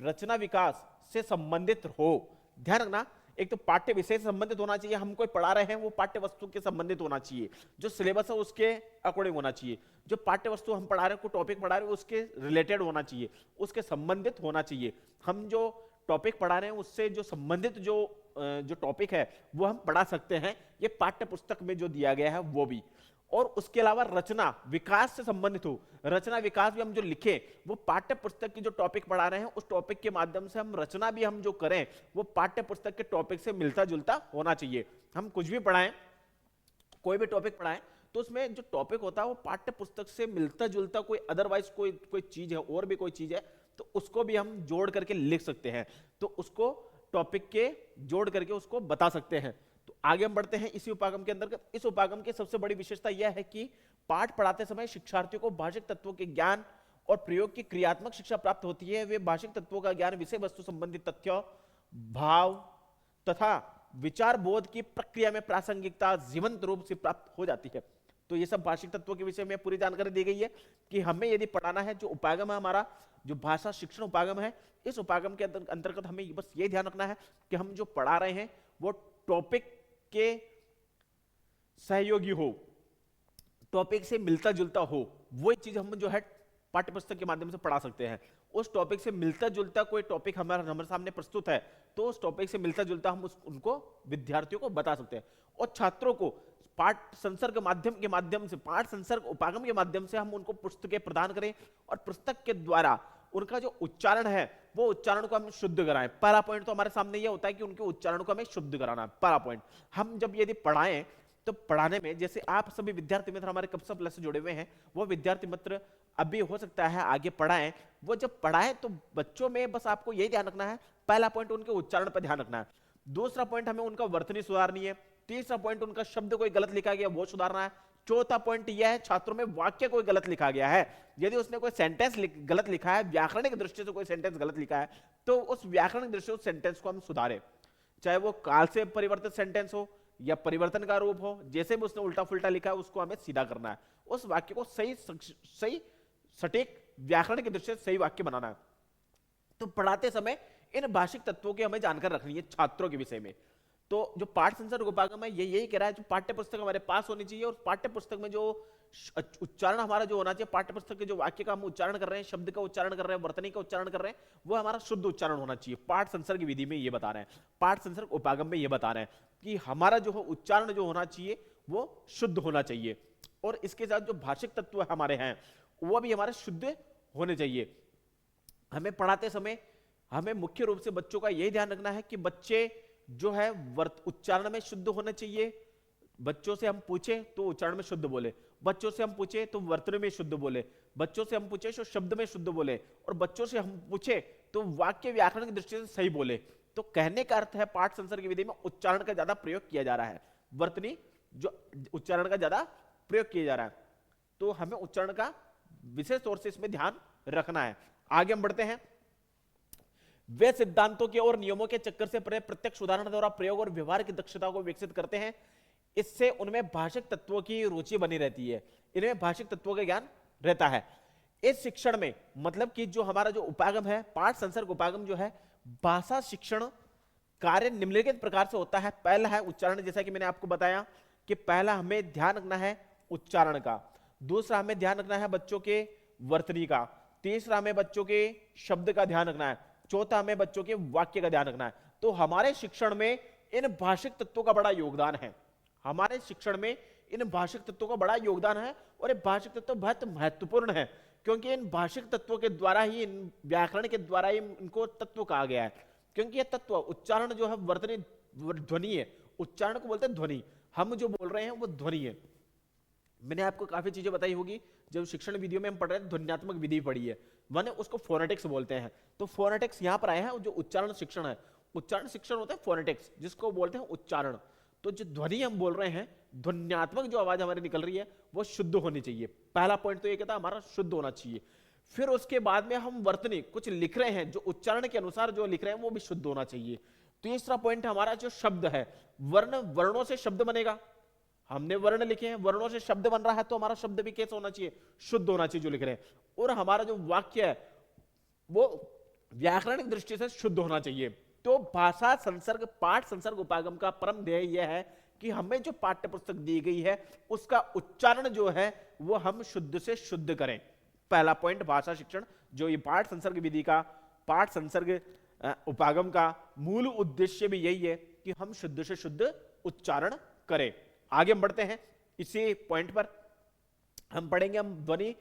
रचना विकास से संबंधित हो। ध्यान रखना, एक तो पाठ्य विषय से संबंधित होना चाहिए, हम कोई पढ़ा रहे हैं वो पाठ्य वस्तु के संबंधित होना चाहिए, जो सिलेबस है उसके अकॉर्डिंग होना चाहिए, जो पाठ्य वस्तु हम पढ़ा रहे हैं, कोई टॉपिक पढ़ा रहे हैं उसके रिलेटेड होना चाहिए, उसके संबंधित होना चाहिए। हम जो टॉपिक पढ़ा रहे हैं उससे जो संबंधित जो टॉपिक है वो हम पढ़ा सकते हैं, ये पाठ्य पुस्तक में जो दिया गया है वो भी। और उसके अलावा रचना विकास से संबंधित हो, रचना विकास भी हम जो लिखे वो पाठ्य पुस्तक की जो टॉपिक पढ़ा रहे हैं उस टॉपिक के माध्यम से हम रचना भी हम जो करें वो पाठ्य पुस्तक के टॉपिक से मिलता जुलता होना चाहिए। हम कुछ भी पढ़ाएं, कोई भी टॉपिक पढ़ाएं तो उसमें जो टॉपिक होता है वो पाठ्य पुस्तक से मिलता जुलता कोई अदरवाइज कोई चीज है, और भी कोई चीज है तो उसको भी हम जोड़ करके लिख सकते हैं, तो उसको टॉपिक के जोड़ करके उसको बता सकते हैं। तो आगे हम बढ़ते हैं इसी उपागम के अंतर्गत। इस उपागम की सबसे बड़ी विशेषता यह है कि पाठ पढ़ाते समय शिक्षार्थियों को भाषिक तत्वों के ज्ञान और प्रयोग की क्रियात्मक शिक्षा प्राप्त होती है। वे भाषिक तत्वों का ज्ञान विषय वस्तु संबंधित तथ्य, भाव तथा विचार बोध की प्रक्रिया में प्रासंगिकता जीवंत रूप से प्राप्त हो जाती है। तो ये सब भाषिक तत्वों के विषय में पूरी जानकारी दी गई है कि हमें यदि पढ़ाना है, जो उपागम है हमारा, जो भाषा शिक्षण उपागम है, इस उपागम के अंतर्गत हमें बस ये ध्यान रखना है कि हम जो पढ़ा रहे हैं वो टॉपिक के सहयोगी हो, टॉपिक से मिलता जुलता हो, वही चीज हम जो है पाठ्य पुस्तक के माध्यम से पढ़ा सकते हैं। उस टॉपिक से मिलता जुलता कोई टॉपिक हमारे सामने प्रस्तुत है तो उस टॉपिक से मिलता जुलता हम उनको विद्यार्थियों को बता सकते हैं। और छात्रों को पाठ संसर्ग के माध्यम से पाठ संसर्ग उपागम के माध्यम से हम उनको पुस्तकें प्रदान करें और पुस्तक के द्वारा उनका जो उच्चारण है वो उच्चारण को हम शुद्ध कराएं। पहला पॉइंट तो हमारे सामने ये होता है कि उनके उच्चारण को हमें शुद्ध कराना है। पहला पॉइंट, हम जब यदि पढ़ाएं तो पढ़ाने में, जैसे आप सभी विद्यार्थी मित्र हमारे कक्षा प्लस से जुड़े हुए हैं, वो विद्यार्थी मित्र अभी हो सकता है आगे पढ़ाएं, वो जब पढ़ाएं तो बच्चों में बस आपको यही ध्यान रखना है, पहला पॉइंट उनके उच्चारण पर ध्यान रखना है, दूसरा पॉइंट हमें उनका वर्तनी सुधारनी है, तीसरा पॉइंट उनका शब्द कोई गलत लिखा गया वो सुधारना है, चौथा पॉइंट यह है छात्रों में वाक्य कोई गलत लिखा गया है, यदि उसने कोई सेंटेंस गलत लिखा है, व्याकरणिक दृष्टि से कोई सेंटेंस गलत लिखा है तो उस व्याकरणिक दृष्टि से उस सेंटेंस को हम सुधारें, चाहे वो काल से परिवर्तित सेंटेंस हो या परिवर्तन का रूप हो, जैसे भी उसने उल्टा फुल्टा लिखा है उसको हमें सीधा करना है, उस वाक्य को सही सटीक व्याकरण की दृष्टि से सही वाक्य बनाना है। तो पढ़ाते समय इन भाषिक तत्वों की हमें जानकारी रखनी है छात्रों के विषय में। तो जो पाठ संसर्ग उपागम है ये यही कह रहा है, जो पाठ्य पुस्तक हमारे पास होनी चाहिए और पाठ्य पुस्तक में जो उच्चारण हमारा जो होना चाहिए, पाठ्य पुस्तक के जो वाक्य का हम उच्चारण कर रहे हैं, शब्द का उच्चारण कर रहे हैं, वर्तनी का उच्चारण कर रहे हैं, वो हमारा शुद्ध उच्चारण होना चाहिए। पाठ संसर्ग विधि में ये बता रहे हैं, पाठ संसर्ग उपागम में ये बता रहे हैं कि हमारा जो उच्चारण जो होना चाहिए वो शुद्ध होना चाहिए और इसके साथ जो भाषिक तत्व हमारे हैं वो भी हमारे शुद्ध होने चाहिए। हमें पढ़ाते समय हमें मुख्य रूप से बच्चों का यही ध्यान रखना है कि बच्चे जो है उच्चारण में शुद्ध होना चाहिए। बच्चों से हम पूछे तो उच्चारण में शुद्ध बोले, बच्चों से हम पूछे तो वर्तन में शुद्ध बोले, बच्चों से हम पूछे तो शब्द में शुद्ध बोले और बच्चों से हम पूछे तो वाक्य व्याकरण की दृष्टि से सही बोले। तो कहने का अर्थ है पाठ संसर्ग की विधि में उच्चारण का ज्यादा प्रयोग किया जा रहा है, वर्तनी जो उच्चारण का ज्यादा प्रयोग किया जा रहा है, तो हमें उच्चारण का विशेष तौर से इसमें ध्यान रखना है। आगे हम बढ़ते हैं। वे सिद्धांतों के और नियमों के चक्कर से परे प्रत्यक्ष उदाहरण द्वारा प्रयोग और व्यवहार की दक्षता को विकसित करते हैं। इससे उनमें भाषिक तत्वों की रुचि बनी रहती है, इनमें भाषिक तत्वों का ज्ञान रहता है। इस शिक्षण में मतलब कि जो हमारा जो उपागम है, पाठ संसर्ग उपागम जो है, भाषा शिक्षण कार्य निम्नलिखित प्रकार से होता है। पहला है उच्चारण, जैसा कि मैंने आपको बताया कि पहला हमें ध्यान रखना है उच्चारण का, दूसरा हमें ध्यान रखना है बच्चों के वर्तनी का, तीसरा हमें बच्चों के शब्द का ध्यान रखना है, चौथा हमें बच्चों के वाक्य का ध्यान रखना है। तो हमारे शिक्षण में इन भाषिक तत्वों का बड़ा योगदान है, हमारे शिक्षण में इन भाषिक तत्वों का बड़ा योगदान है और ये भाषिक तत्व बहुत महत्वपूर्ण है क्योंकि इन भाषिक तत्वों के द्वारा ही, इन व्याकरण के द्वारा ही इनको तत्व कहा गया है। क्योंकि ये तत्व उच्चारण जो है वर्तनी ध्वनि है, उच्चारण को बोलते हैं ध्वनि, हम जो बोल रहे हैं वो ध्वनि है। मैंने आपको काफी चीजें बताई होगी, जब शिक्षण विधियों में हम पढ़ रहे हैं ध्वन्यात्मक विधि पढ़ी है, मैंने उसको फोनेटिक्स बोलते हैं। तो फोनेटिक्स यहाँ पर आए हैं, जो उच्चारण शिक्षण है, उच्चारण शिक्षण होता है फोनेटिक्स, जिसको बोलते हैं उच्चारण। तो जो ध्वनि हम बोल रहे हैं, ध्वन्यात्मक जो आवाज हमारी निकल रही है वो शुद्ध होनी चाहिए। पहला पॉइंट तो ये कहता है हमारा शुद्ध होना चाहिए। फिर उसके बाद में हम वर्तनी कुछ लिख रहे हैं, जो उच्चारण के अनुसार जो लिख रहे हैं वो भी शुद्ध होना चाहिए। तीसरा पॉइंट हमारा जो शब्द है, वर्ण, वर्णों से शब्द बनेगा। हमने वर्ण लिखे हैं, वर्णों से शब्द बन रहा है, तो हमारा शब्द भी कैसा होना चाहिए, शुद्ध होना चाहिए जो लिख रहे हैं। और हमारा जो वाक्य है वो व्याकरणिक दृष्टि से शुद्ध होना चाहिए। तो भाषा संसर्ग, पाठ संसर्ग उपागम का परम ध्येय यह है कि हमें जो पाठ्य पुस्तक दी गई है उसका उच्चारण जो है वो हम शुद्ध से शुद्ध करें। पहला पॉइंट भाषा शिक्षण, जो ये पाठ संसर्ग विधि का, पाठ संसर्ग उपागम का मूल उद्देश्य भी यही है कि हम शुद्ध से शुद्ध उच्चारण करें। आगे हम बढ़ते हैं, इसी पॉइंट पर हम पढ़ेंगे, हम ध्वनि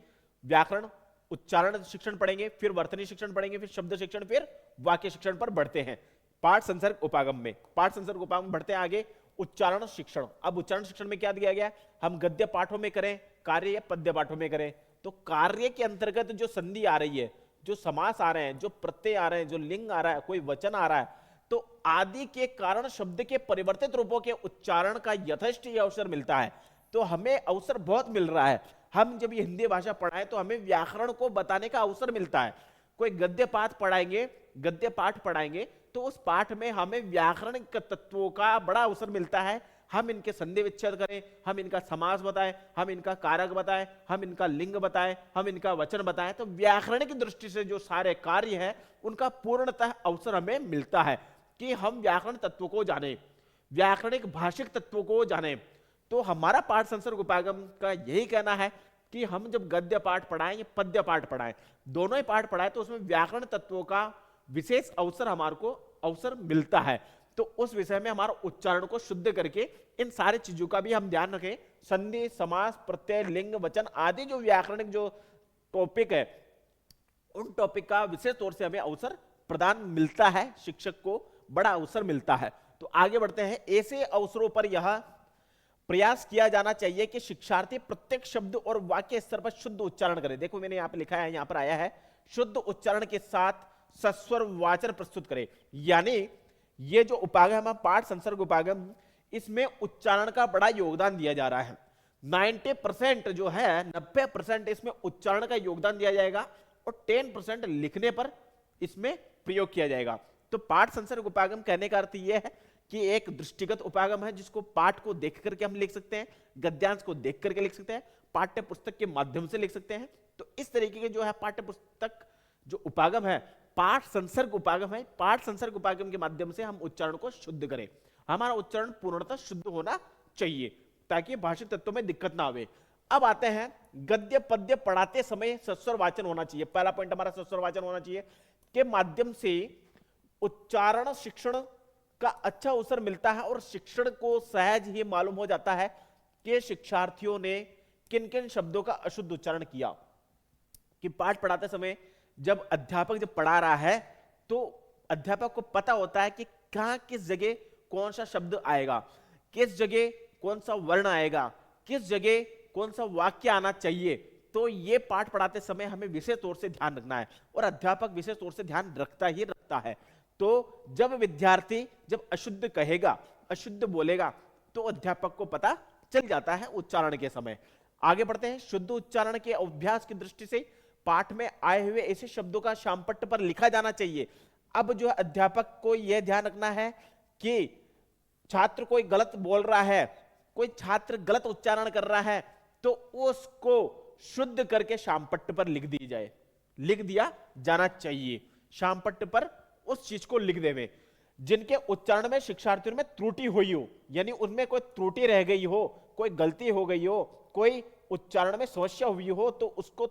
व्याकरण उच्चारण शिक्षण पढ़ेंगे, फिर वर्तनी शिक्षण पढ़ेंगे, फिर शब्द शिक्षण, फिर वाक्य शिक्षण पर बढ़ते हैं पाठ संसर्ग उपागम में। पाठ संसर्ग उपागम बढ़ते हैं आगे, उच्चारण शिक्षण। अब उच्चारण शिक्षण में क्या दिया गया, हम गद्य पाठों में करें, कार्य या पद्य पाठों में करें। तो कार्य के अंतर्गत जो संधि आ रही है, जो समास आ रहे हैं, जो प्रत्यय आ रहे हैं, जो लिंग आ रहा है, कोई वचन आ रहा है, तो आदि के कारण शब्द के परिवर्तित रूपों के उच्चारण का यथेष्ट ये अवसर मिलता है। तो हमें अवसर बहुत मिल रहा है, हम जब ये हिंदी भाषा पढ़ाएं तो हमें व्याकरण को बताने का अवसर मिलता है। कोई गद्य पाठ पढ़ाएंगे, गद्य पाठ पढ़ाएंगे तो उस पाठ में हमें व्याकरण तत्वों का बड़ा अवसर मिलता है। हम इनके संधि विच्छेद करें, हम इनका समास बताएं, हम इनका कारक बताएं, हम इनका लिंग बताएं, हम इनका वचन बताएं, तो व्याकरण की दृष्टि से जो सारे कार्य हैं उनका पूर्णतः अवसर हमें मिलता है कि हम व्याकरण तत्वों को जाने, व्याकरणिक भाषिक तत्वों को जाने। तो हमारा पाठ संसर्ग उपागम का यही कहना है कि हम जब गद्य पाठ पढ़ाएं या पद्य पाठ पढ़ाएं, दोनों ही पाठ पढ़ाएं, तो उसमें व्याकरण तत्वों का विशेष अवसर हमारे को अवसर मिलता है। तो उस विषय में हमारा उच्चारण को शुद्ध करके इन सारी चीजों का भी हम ध्यान रखें। संधि, समास, प्रत्यय, लिंग, वचन आदि जो व्याकरणिक जो टॉपिक है, उन टॉपिक का विशेष तौर से हमें अवसर प्रदान मिलता है, शिक्षक को बड़ा अवसर मिलता है। तो आगे बढ़ते हैं, ऐसे अवसरों पर यह प्रयास किया जाना चाहिए कि शिक्षार्थी प्रत्येक शब्द और वाक्य स्तर पर शुद्ध उच्चारण करें। देखो मैंने यहाँ पे लिखा है, यहाँ पर आया है, शुद्ध उच्चारण के साथ सस्वर वाचन प्रस्तुत करें। यानी ये जो उपागम है, पाठ संसर्ग उपागम, इसमें उच्चारण का बड़ा योगदान दिया जा रहा है। 90% जो है, 90% इसमें उच्चारण का योगदान दिया जाएगा और 10% लिखने पर इसमें प्रयोग किया जाएगा। तो पाठ संसर्ग उपागम कहने का अर्थ यह है कि एक दृष्टिगत उपागम है जिसको पाठ को देख करके हम लिख सकते हैं, गद्यांश को देख करके लिख सकते हैं, पाठ्य पुस्तक के माध्यम से लिख सकते हैं। तो इस तरीके के जो है पाठ्य पुस्तक जो उपागम है, पाठ संसर्ग उपागम है, पाठ संसर्ग उपागम के माध्यम से हम उच्चारण को शुद्ध करें। हमारा उच्चारण पूर्णतः शुद्ध होना चाहिए ताकि भाषिक तत्वों में दिक्कत ना आवे। अब आते हैं, गद्य पद्य पढ़ाते समय सस्वर वाचन होना चाहिए। पहला पॉइंट हमारा सस्वर वाचन होना चाहिए के माध्यम से उच्चारण शिक्षण का अच्छा अवसर मिलता है और शिक्षण को सहज ही मालूम हो जाता है कि शिक्षार्थियों ने किन किन शब्दों का अशुद्ध उच्चारण किया। कि पाठ पढ़ाते समय जब अध्यापक जब पढ़ा रहा है तो अध्यापक को पता होता है कि कहां किस जगह कौन सा शब्द आएगा, किस जगह कौन सा वर्ण आएगा, किस जगह कौन सा वाक्य आना चाहिए। तो ये पाठ पढ़ाते समय हमें विशेष तौर से ध्यान रखना है और अध्यापक विशेष तौर से ध्यान रखता ही रखता है। तो जब विद्यार्थी जब अशुद्ध कहेगा, अशुद्ध बोलेगा, तो अध्यापक को पता चल जाता है उच्चारण के समय। आगे बढ़ते हैं, शुद्ध उच्चारण के अभ्यास की दृष्टि से पाठ में आए हुए ऐसे शब्दों का शामपट्ट पर लिखा जाना चाहिए। अब जो अध्यापक को यह ध्यान रखना है कि छात्र कोई गलत बोल रहा है, कोई छात्र गलत उच्चारण कर रहा है, तो उसको शुद्ध करके शामपट्ट पर लिख दी जाए, लिख दिया जाना चाहिए। शामपट्ट पर उस चीज को लिख देवे। जिनके उच्चारण में शिक्षार्थियों में त्रुटि हुई हो, यानी उनमें कोई त्रुटि रह गई हो, कोई गलती हो गई हो, कोई उच्चारण में समस्या हुई हो, तो उसको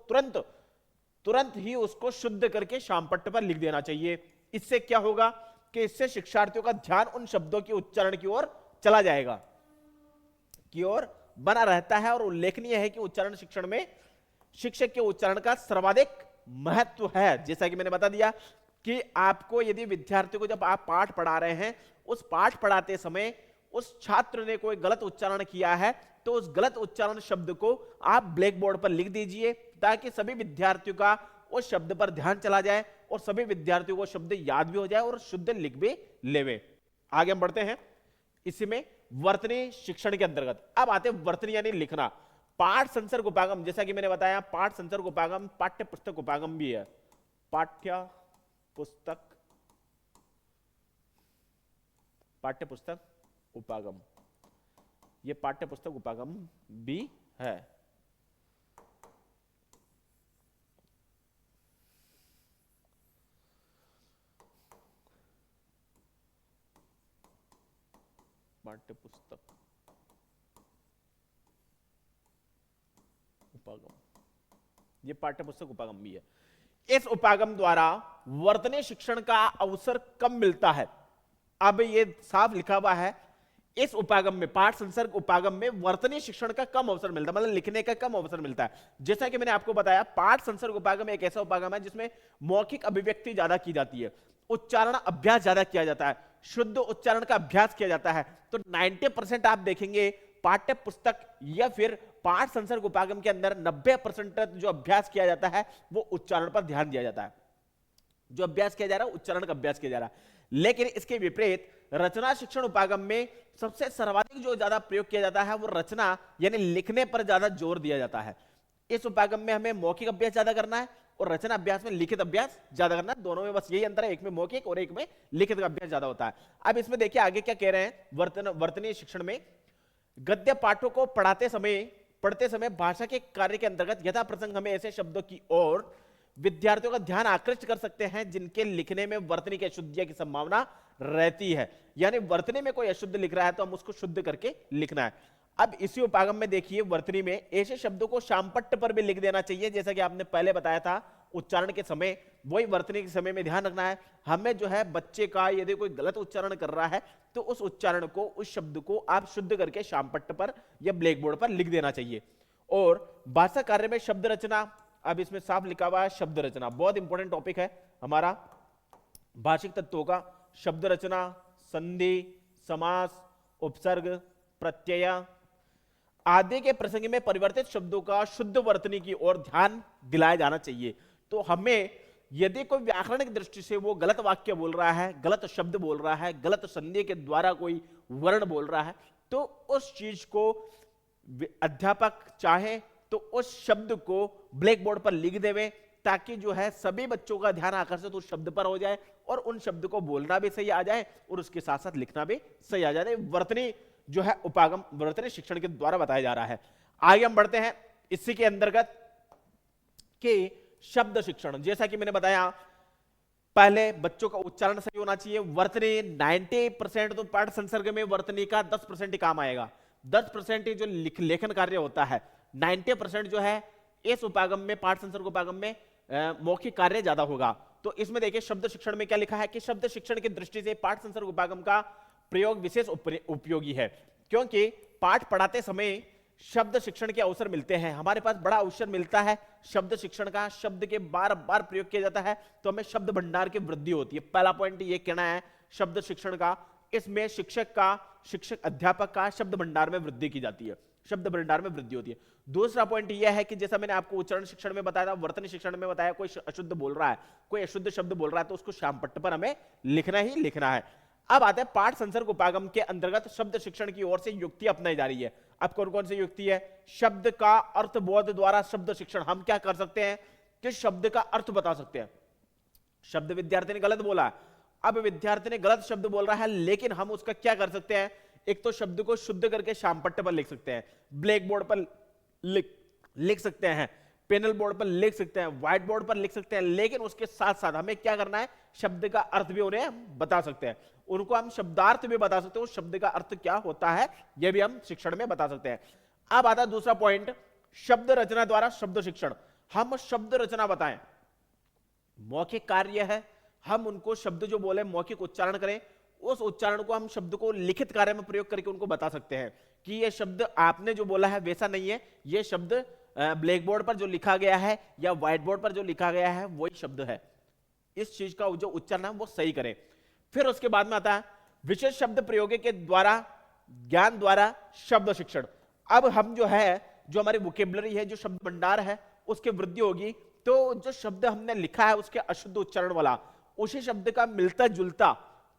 तुरंत ही उसको शुद्ध करके शामपट्ट पर लिख देना चाहिए। इससे क्या होगा कि इससे शिक्षार्थियों का ध्यान उन शब्दों के उच्चारण की ओर चला जाएगा, की ओर बना रहता है। और उल्लेखनीय है कि उच्चारण शिक्षण में शिक्षक के उच्चारण का सर्वाधिक महत्व है। जैसा कि मैंने बता दिया कि आपको यदि विद्यार्थियों को जब आप पाठ पढ़ा रहे हैं, उस पाठ पढ़ाते समय उस छात्र ने कोई गलत उच्चारण किया है, तो उस गलत उच्चारण शब्द को आप ब्लैक बोर्ड पर लिख दीजिए ताकि सभी विद्यार्थियों का उस शब्द पर ध्यान चला जाए और सभी विद्यार्थियों को शब्द याद भी हो जाए और शुद्ध लिख भी लेवे। आगे हम बढ़ते हैं, इसमें वर्तनी शिक्षण के अंतर्गत अब आते हैं वर्तनी यानी लिखना। पाठ संसर्ग उपागम, जैसा कि मैंने बताया, पाठ संसर्ग उपागम पाठ्य पुस्तक उपागम भी है। पाठ्य पुस्तक पाठ्य पुस्तक उपागम, ये पाठ्य पुस्तक उपागम भी है। पाठ्य पुस्तक उपागम, ये पाठ्य पुस्तक उपागम भी है। इस उपागम द्वारा वर्तनी शिक्षण का अवसर कम मिलता है। अब ये साफ लिखा हुआ है, इस उपागम में, पाठ संसर्ग उपागम में वर्तनी शिक्षण का कम अवसर मिलता है, मतलब लिखने का कम अवसर मिलता है। जैसा कि मैंने आपको बताया, पाठ संसर्ग उपागम एक ऐसा उपागम है जिसमें मौखिक अभिव्यक्ति ज्यादा की जाती है, उच्चारण अभ्यास ज्यादा किया जाता है, शुद्ध उच्चारण का अभ्यास किया जाता है। तो 90% आप देखेंगे पाठ्य पुस्तक या फिर पाठ संसर्ग उपागम के अंदर 90% जो अभ्यास किया जाता है वो उच्चारण पर ध्यान दिया जाता है। जो अभ्यास किया जा रहा है उच्चारण का अभ्यास किया जा रहा है। लेकिन इसके विपरीत रचना शिक्षण उपागम में सबसे सर्वाधिक जो ज्यादा प्रयोग किया जाता है वो रचना यानी लिखने पर ज्यादा जोर दिया जाता है। इस उपागम में हमें मौखिक अभ्यास ज्यादा करना है और रचना अभ्यास में लिखित अभ्यास ज्यादा करना है। दोनों में बस यही अंतर है, एक में मौखिक और एक में लिखित का अभ्यास ज्यादा होता है। अब इसमें देखिए आगे क्या कह रहे हैं, वर्तनीय शिक्षण में गद्य पाठों को पढ़ते समय भाषा के कार्य के अंतर्गत यथा प्रसंग हमें ऐसे शब्दों की ओर विद्यार्थियों का ध्यान आकृष्ट कर सकते हैं जिनके लिखने में वर्तनी की अशुद्धियां की संभावना रहती है। यानी वर्तनी में कोई अशुद्ध लिख रहा है तो हम उसको शुद्ध करके लिखना है। अब इसी उपागम में देखिए वर्तनी में ऐसे शब्दों को शामपट्ट पर भी लिख देना चाहिए, जैसा कि आपने पहले बताया था उच्चारण के समय, वही वर्तनी के समय में ध्यान रखना है। हमें जो है बच्चे का यदि कोई गलत उच्चारण कर रहा है तो उस उच्चारण को, उस शब्द को आप शुद्ध करके शामपट्ट पर या ब्लैक बोर्ड पर लिख देना चाहिए। और भाषा कार्य में शब्द रचना, अब इसमें साफ लिखा हुआ है शब्द रचना, बहुत इंपॉर्टेंट टॉपिक है हमारा भाषिक तत्वों का। शब्द रचना, संधि, समास, उपसर्ग, प्रत्यय आदि के प्रसंग में परिवर्तित शब्दों का शुद्ध वर्तनी की ओर ध्यान दिलाया जाना चाहिए। तो हमें यदि कोई व्याकरण की दृष्टि से वो गलत वाक्य बोल रहा है, गलत शब्द बोल रहा है, गलत संधि के द्वारा कोई वर्ण बोल रहा है, तो उस चीज को अध्यापक चाहे तो उस शब्द को ब्लैक बोर्ड पर लिख देवे, ताकि जो है सभी बच्चों का ध्यान आकर्षित उस शब्द पर हो जाए और उन शब्द को बोलना भी सही आ जाए और उसके साथ साथ लिखना भी सही आ जाए। वर्तनी जो है उपागम वर्तनी शिक्षण के द्वारा बताया जा रहा है। आगे हम बढ़ते हैं इसी के अंतर्गत कि शब्द शिक्षण, जैसा कि मैंने बताया पहले बच्चों का उच्चारण सही होना चाहिए। वर्तनी 90% तो पाठ संसर्ग में वर्तनी का 10% ही काम आएगा, 10% जो लेखन कार्य होता है, 90% जो है इस उपागम में, पाठ संसर्ग उपागम में मौखिक कार्य ज्यादा होगा। तो इसमें देखिए शब्द शिक्षण में क्या लिखा है कि शब्द शिक्षण की दृष्टि से पाठ संसर्ग उपागम का प्रयोग विशेष उपयोगी है, क्योंकि पाठ पढ़ाते समय शब्द शिक्षण के अवसर मिलते हैं। हमारे पास बड़ा अवसर मिलता है शब्द शिक्षण का, शब्द के बार बार प्रयोग किया जाता है तो हमें शब्द भंडार की वृद्धि होती है। पहला पॉइंट ये कहना है शब्द शिक्षण का, इसमें शिक्षक अध्यापक का शब्द भंडार में वृद्धि की जाती है, शब्द भंडार में वृद्धि होती है। दूसरा पॉइंट यह है कि जैसा मैंने आपको उच्चारण शिक्षण में बताया था, वर्तनी शिक्षण में बताया, कोई अशुद्ध बोल रहा है, कोई अशुद्ध शब्द बोल रहा है तो उसको शामपट्ट पर हमें लिखना ही लिखना है। अब आते हैं पाठ संसर्ग उपागम के अंतर्गत शब्द शिक्षण की ओर से युक्ति अपनाई जा रही है। अब कौन कौन सी युक्ति है? शब्द का अर्थबोध द्वारा शब्द शिक्षण। हम क्या कर सकते हैं कि शब्द का अर्थ बता सकते हैं। शब्द विद्यार्थी ने गलत बोला, अब विद्यार्थी ने गलत शब्द बोल रहा है, लेकिन हम उसका क्या कर सकते हैं, एक तो शब्द को शुद्ध करके शामपट्टे पर लिख सकते हैं, ब्लैक बोर्ड पर लिख सकते हैं, पेनल बोर्ड पर लिख सकते हैं, व्हाइट बोर्ड पर लिख सकते हैं, लेकिन उसके साथ साथ हमें क्या करना है, शब्द का अर्थ भी उन्हें बता सकते हैं, उनको हम शब्दार्थ भी बता सकते हैं, उस शब्द का अर्थ क्या होता है यह भी हम शिक्षण में बता सकते हैं। अब आता है दूसरा पॉइंट, शब्द रचना द्वारा शब्द शिक्षण। हम शब्द रचना बताएं, मौखिक कार्य है, हम उनको शब्द जो बोले मौखिक उच्चारण करें, उस उच्चारण को हम शब्द को लिखित कार्य में प्रयोग करके उनको बता सकते हैं कि यह शब्द आपने जो बोला है वैसा नहीं है, यह शब्द ब्लैक बोर्ड पर जो लिखा गया है या व्हाइट बोर्ड पर जो लिखा गया है वही शब्द है, इस चीज का जो उच्चारण है वो सही करें। फिर उसके बाद में आता है विशेष शब्द प्रयोग के द्वारा ज्ञान द्वारा शब्द शिक्षण। अब हम जो है, जो हमारी वोकेबलरी है, जो शब्द भंडार है, उसकी वृद्धि होगी, तो जो शब्द हमने लिखा है उसके अशुद्ध उच्चारण वाला, उसी शब्द का मिलता जुलता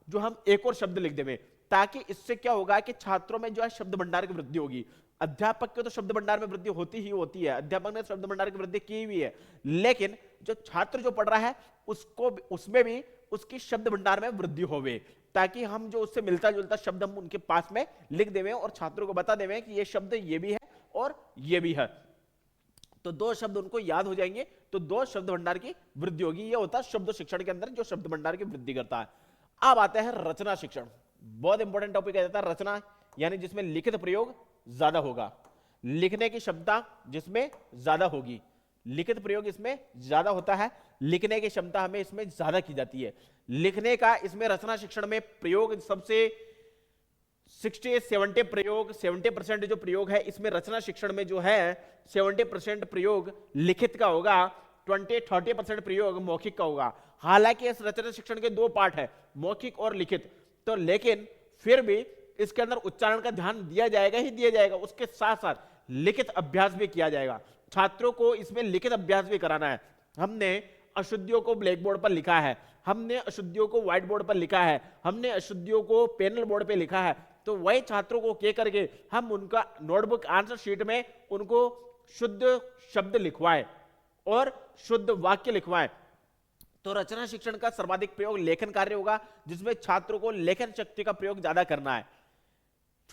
जो हम एक और शब्द लिख देंगे, ताकि इससे क्या होगा कि छात्रों में जो है शब्द भंडार की वृद्धि होगी। अध्यापक के तो शब्द भंडार में वृद्धि होती ही होती है, अध्यापक ने शब्द भंडार की वृद्धि की हुई है, लेकिन जो छात्र जो पढ़ रहा है उसको उसमें भी उसकी शब्द भंडार में वृद्धि होवे, ताकि हम जो उससे मिलता जुलता शब्द हम उनके पास में लिख देवें और छात्रों को बता देवें कि ये शब्द ये भी है और ये भी है। तो दो शब्द उनको याद हो जाएंगे, तो दो शब्द भंडार की वृद्धि होगी। ये होता है शब्द शिक्षण के अंदर जो शब्द भंडार की वृद्धि करता है। अब आता है रचना शिक्षण, बहुत इंपॉर्टेंट टॉपिक है रचना, यानी जिसमें लिखित प्रयोग ज्यादा होगा, लिखने की क्षमता जिसमें ज्यादा होगी, लिखित प्रयोग इसमें ज्यादा होता है, लिखने की क्षमता हमें इसमें ज्यादा की जाती है। लिखने का इसमें रचना शिक्षण में प्रयोग सबसे 60-70 प्रयोग, 70% जो प्रयोग है इसमें रचना शिक्षण में जो है 70% प्रयोग लिखित का होगा, 20-30% प्रयोग मौखिक का होगा। हालांकि इस रचना शिक्षण के दो पार्ट है, मौखिक और लिखित, तो लेकिन फिर भी इसके अंदर उच्चारण का ध्यान दिया जाएगा ही दिया जाएगा, उसके साथ साथ लिखित अभ्यास भी किया जाएगा। छात्रों को इसमें लिखित अभ्यास भी कराना है। हमने अशुद्धियों को ब्लैक बोर्ड पर लिखा है, हमने अशुद्धियों को व्हाइट बोर्ड पर लिखा है, हमने अशुद्धियों को पैनल बोर्ड पे लिखा है, तो वही छात्रों को कह करके हम उनका नोटबुक आंसर शीट में उनको शुद्ध शब्द लिखवाएं और शुद्ध वाक्य लिखवाएं। तो रचना शिक्षण का सर्वाधिक प्रयोग लेखन कार्य होगा, जिसमें छात्रों को लेखन शक्ति का प्रयोग ज्यादा करना है।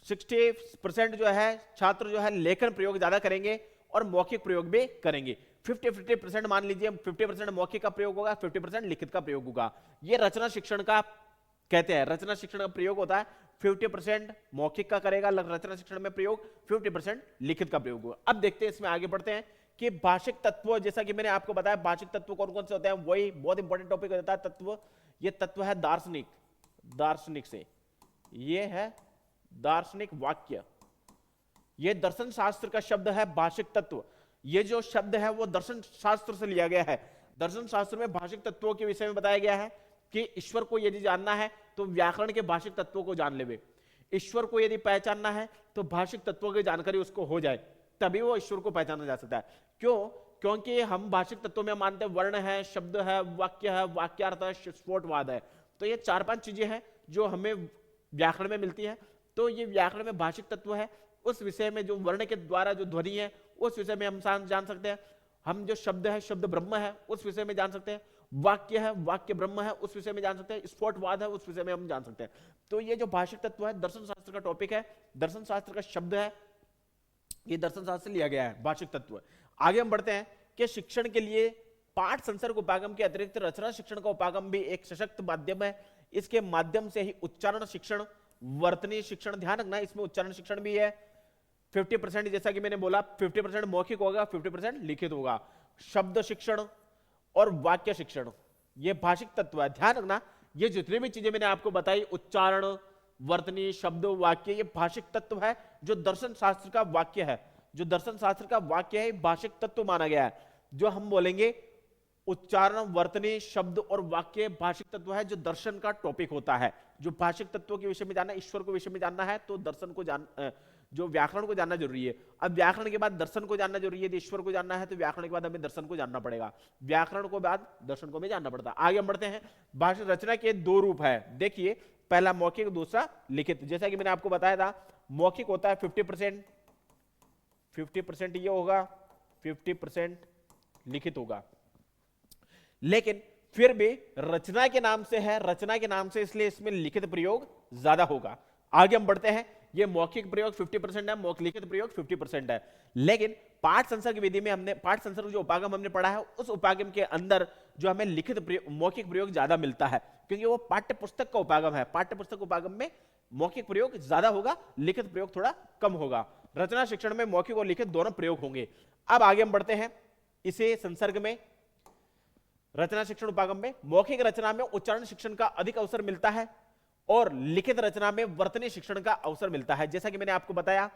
60% जो है छात्र जो है लेखन प्रयोग ज्यादा करेंगे और मौखिक प्रयोग भी करेंगे। 50-50% मान लीजिए, 50% मौखिक का प्रयोग होगा, 50% लिखित का प्रयोग होगा। ये रचना शिक्षण का कहते हैं। रचना शिक्षण का प्रयोग होता है 50% मौखिक का करेगा रचना शिक्षण में प्रयोग, 50% लिखित का प्रयोग होगा। अब देखते हैं, इसमें आगे बढ़ते हैं कि भाषिक तत्व, जैसा कि मैंने आपको बताया भाषिक तत्व कौन कौन से होते हैं, वही बहुत इंपॉर्टेंट टॉपिक होता है तत्व। ये तत्व है दार्शनिक, दार्शनिक से ये है दार्शनिक वाक्य, ये दर्शन शास्त्र का शब्द है भाषिक तत्व। ये जो शब्द है वो दर्शन शास्त्र से लिया गया है। दर्शन शास्त्र में भाषिक तत्वों के विषय में बताया गया है कि ईश्वर को यदि जानना है तो व्याकरण के भाषिक तत्वों को जान लेवे, ईश्वर को यदि पहचानना है तो भाषिक तत्वों की जानकारी उसको हो जाए, तभी वो ईश्वर को पहचाना जा सकता है। क्यों? क्योंकि हम भाषिक तत्वों में मानते हैं वर्ण है, शब्द है, वाक्य है, वाक्यार्थ है, स्फोटवाद है। तो ये 4-5 चीजें हैं जो हमें व्याकरण में मिलती है। तो ये व्याकरण में भाषिक तत्व है, उस विषय में जो वर्ण के द्वारा जो ध्वनि है उस विषय में हम जान सकते हैं। हम जो शब्द है, शब्द ब्रह्म है, उस विषय में जान सकते हैं। वाक्य है, वाक्य ब्रह्म है, उस विषय में जान सकते हैं। स्फोटवाद है, उस विषय में हम जान सकते हैं। तो ये जो भाषिक तत्व है दर्शन शास्त्र का टॉपिक है, दर्शन शास्त्र का शब्द है, ये दर्शन शास्त्र से लिया गया है भाषिक तत्व। आगे हम बढ़ते हैं कि शिक्षण के लिए पाठ संसर्ग उपागम के अतिरिक्त रचना शिक्षण का उपागम भी एक सशक्त माध्यम है। इसके माध्यम से ही उच्चारण शिक्षण, वर्तनी शिक्षण, ध्यान रखना इसमें उच्चारण शिक्षण भी है। 50% जैसा कि मैंने बोला 50% मौखिक होगा, 50% लिखित होगा। शब्द शिक्षण और वाक्य शिक्षण ये भाषिक तत्व है। ध्यान रखना ये जितनी भी चीजें मैंने आपको बताई, उच्चारण, वर्तनी, शब्द, वाक्य, ये भाषिक तत्व है। जो दर्शन शास्त्र का वाक्य है, जो दर्शन शास्त्र का वाक्य है, भाषिक तत्व माना गया है। जो हम बोलेंगे उच्चारण, वर्तनी, शब्द और वाक्य भाषिक तत्व है, जो दर्शन का टॉपिक होता है। जो भाषिक तत्वों के विषय में जानना, ईश्वर के विषय में जानना है तो दर्शन को जो व्याकरण को जानना जरूरी है। अब व्याकरण के बाद दर्शन को जानना जरूरी है। यदि ईश्वर को जानना है तो व्याकरण के बाद हमें दर्शन को जानना पड़ेगा, व्याकरण को बाद दर्शन को भी जानना पड़ता है। आगे हम बढ़ते हैं। भाषा रचना के दो रूप है, देखिए, पहला मौखिक, दूसरा लिखित। जैसा कि मैंने आपको बताया था, मौखिक होता है 50%, 50% ये होगा, 50% लिखित होगा। लेकिन फिर भी रचना के नाम से है, रचना के नाम से, इसलिए इसमें लिखित प्रयोग ज्यादा होगा। आगे हम बढ़ते हैं। ये मौखिक प्रयोग 50% है, लिखित प्रयोग 50% है। लेकिन पाठ संसर्ग विधि में हमने पाठ संसर्ग जो उपागम हमने पढ़ा है, उस उपागम के अंदर जो हमें लिखित मौखिक प्रयोग ज्यादा मिलता है, क्योंकि वो पाठ्य पुस्तक का उपागम है। पाठ्य पुस्तक उपागम में मौखिक प्रयोग ज्यादा होगा, लिखित प्रयोग थोड़ा कम होगा। रचना शिक्षण में मौखिक और लिखित दोनों प्रयोग होंगे। अब आगे हम बढ़ते हैं। इसे संसर्ग में, रचना शिक्षण उपागम में मौखिक रचना में उच्चारण शिक्षण का अधिक अवसर मिलता है और लिखित रचना में वर्तनी शिक्षण का अवसर मिलता है। जैसा कि मैंने आपको बताया,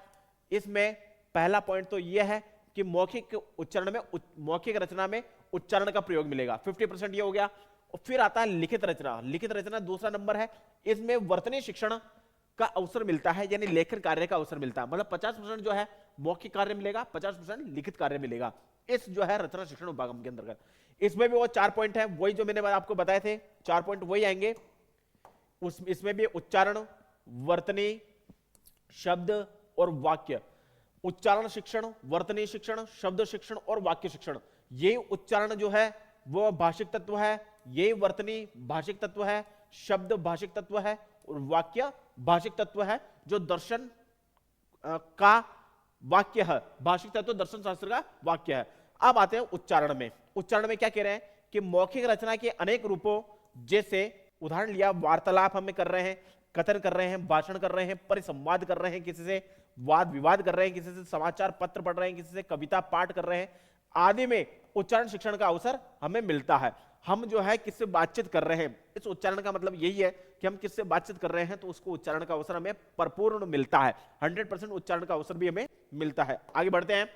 इसमें पहला पॉइंट तो यह है कि मौखिक उच्चारण में, मौखिक रचना में उच्चारण का प्रयोग मिलेगा, 50% ये हो गया। और फिर आता है लिखित रचना। लिखित रचना दूसरा नंबर है, इसमें वर्तनी शिक्षण का अवसर मिलता है, यानी लेखन कार्य का अवसर मिलता है। मतलब 50% जो है मौखिक कार्य मिलेगा, 50% लिखित कार्य मिलेगा, इस जो है रचना शिक्षण उपागम के अंतर्गत। इसमें भी वो 4 पॉइंट है, वही जो मैंने आपको बताए थे, 4 पॉइंट वही आएंगे। इसमें भी उच्चारण, वर्तनी, शब्द और वाक्य। उच्चारण शिक्षण, वर्तनी शिक्षण, शब्द शिक्षण और वाक्य शिक्षण, ये उच्चारण जो है वो भाषिक तत्व है, ये वर्तनी भाषिक तत्व है, शब्द भाषिक तत्व है वाक्य भाषिक तत्व है, जो दर्शन का वाक्य है, भाषिक तत्व दर्शन शास्त्र का वाक्य है। अब आते हैं उच्चारण में। उच्चारण में क्या कह रहे हैं कि मौखिक रचना के अनेक रूपों, जैसे उदाहरण लिया वार्तालाप हमें कर रहे हैं, कथन कर रहे हैं, भाषण कर रहे हैं, परिसंवाद कर रहे हैं, किसी से वाद विवाद कर रहे हैं, किसी से समाचार पत्र पढ़ रहे हैं, किसी से कविता पाठ कर रहे हैं, आदि में उच्चारण शिक्षण का अवसर हमें मिलता है। हम जो है किससे बातचीत कर रहे हैं, इस उच्चारण का मतलब यही है कि हम किससे बातचीत कर रहे हैं, तो उसको उच्चारण का अवसर हमें परिपूर्ण मिलता है। 100% उच्चारण का अवसर भी हमें मिलता है। आगे बढ़ते हैं।